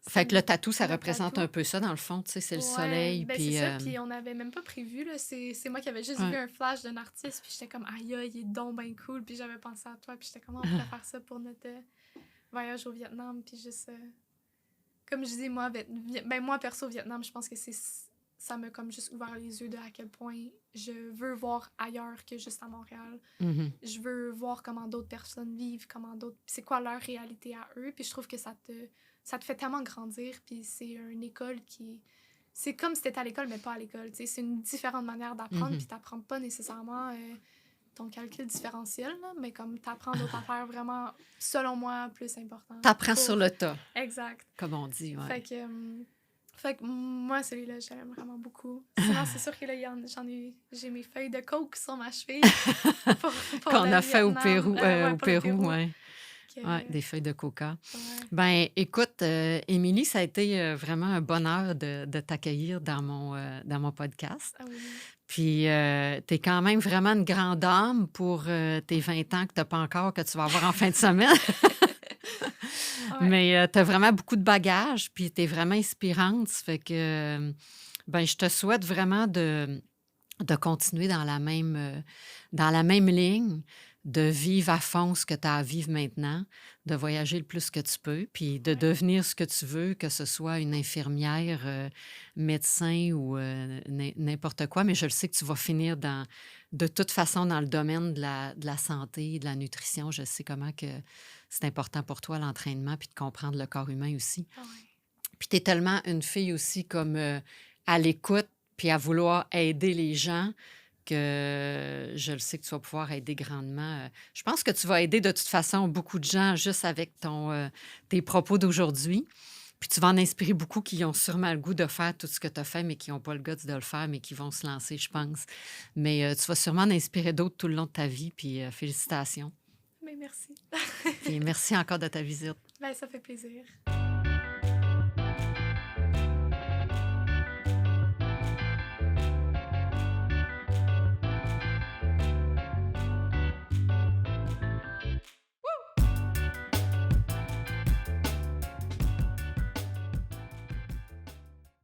Fait que le tatou, ça notre représente un tatou. peu ça, dans le fond, tu sais, c'est le Ouais, soleil, ben c'est puis... ça. Puis on n'avait même pas prévu, là. C'est moi qui avais juste vu ouais. un flash d'un artiste, puis j'étais comme, aïe, aïe, il est donc ben cool. Puis j'avais pensé à toi, puis j'étais comme, on pourrait faire ça pour notre voyage au Vietnam, puis juste... comme je dis, moi, ben moi, perso, au Vietnam, je pense que ça m'a comme juste ouvert les yeux de à quel point je veux voir ailleurs que juste à Montréal. Mhm. Je veux voir comment d'autres personnes vivent, comment d'autres... c'est quoi leur réalité à eux. Puis je trouve que ça te fait tellement grandir. Puis c'est une école qui... c'est comme si t'étais à l'école, mais pas à l'école. T'sais. C'est une différente manière d'apprendre. Mhm. Puis t'apprends pas nécessairement ton calcul différentiel, là, mais comme t'apprends d'autres affaires vraiment, selon moi, plus importantes. T'apprends sur le tas, Exact. comme on dit, ouais. Fait que moi, celui-là, j'aime vraiment beaucoup. Sinon, c'est sûr que là, j'ai mes feuilles de coke sur ma cheville pour Qu'on le a fait au Vietnam. Pérou, Ouais, au pour le Pérou, Pérou. ouais. Que, Ouais, des feuilles de coca. ouais. Ben, écoute, Émilie, ça a été vraiment un bonheur de t'accueillir dans mon podcast. Ah oui. Puis, tu es quand même vraiment une grande dame pour tes 20 ans que tu n'as pas encore, que tu vas avoir en fin de semaine. Ouais. Mais tu as vraiment beaucoup de bagages, puis tu es vraiment inspirante. Ça fait que, ben, je te souhaite vraiment de continuer dans dans la même ligne, de vivre à fond ce que tu as à vivre maintenant, de voyager le plus que tu peux, puis de Ouais. devenir ce que tu veux, que ce soit une infirmière, médecin ou n'importe quoi. Mais je le sais que tu vas finir de toute façon dans le domaine de la santé, de la nutrition. Je sais comment que c'est important pour toi, l'entraînement, puis de comprendre le corps humain aussi. Ouais. Puis tu es tellement une fille aussi comme à l'écoute, puis à vouloir aider les gens, que je le sais que tu vas pouvoir aider grandement. Je pense que tu vas aider de toute façon beaucoup de gens juste avec tes propos d'aujourd'hui. Puis tu vas en inspirer beaucoup qui ont sûrement le goût de faire tout ce que tu as fait, mais qui n'ont pas le guts de le faire, mais qui vont se lancer, je pense. Mais tu vas sûrement en inspirer d'autres tout le long de ta vie, puis félicitations. Mais merci. Puis merci encore de ta visite. Ben, ça fait plaisir.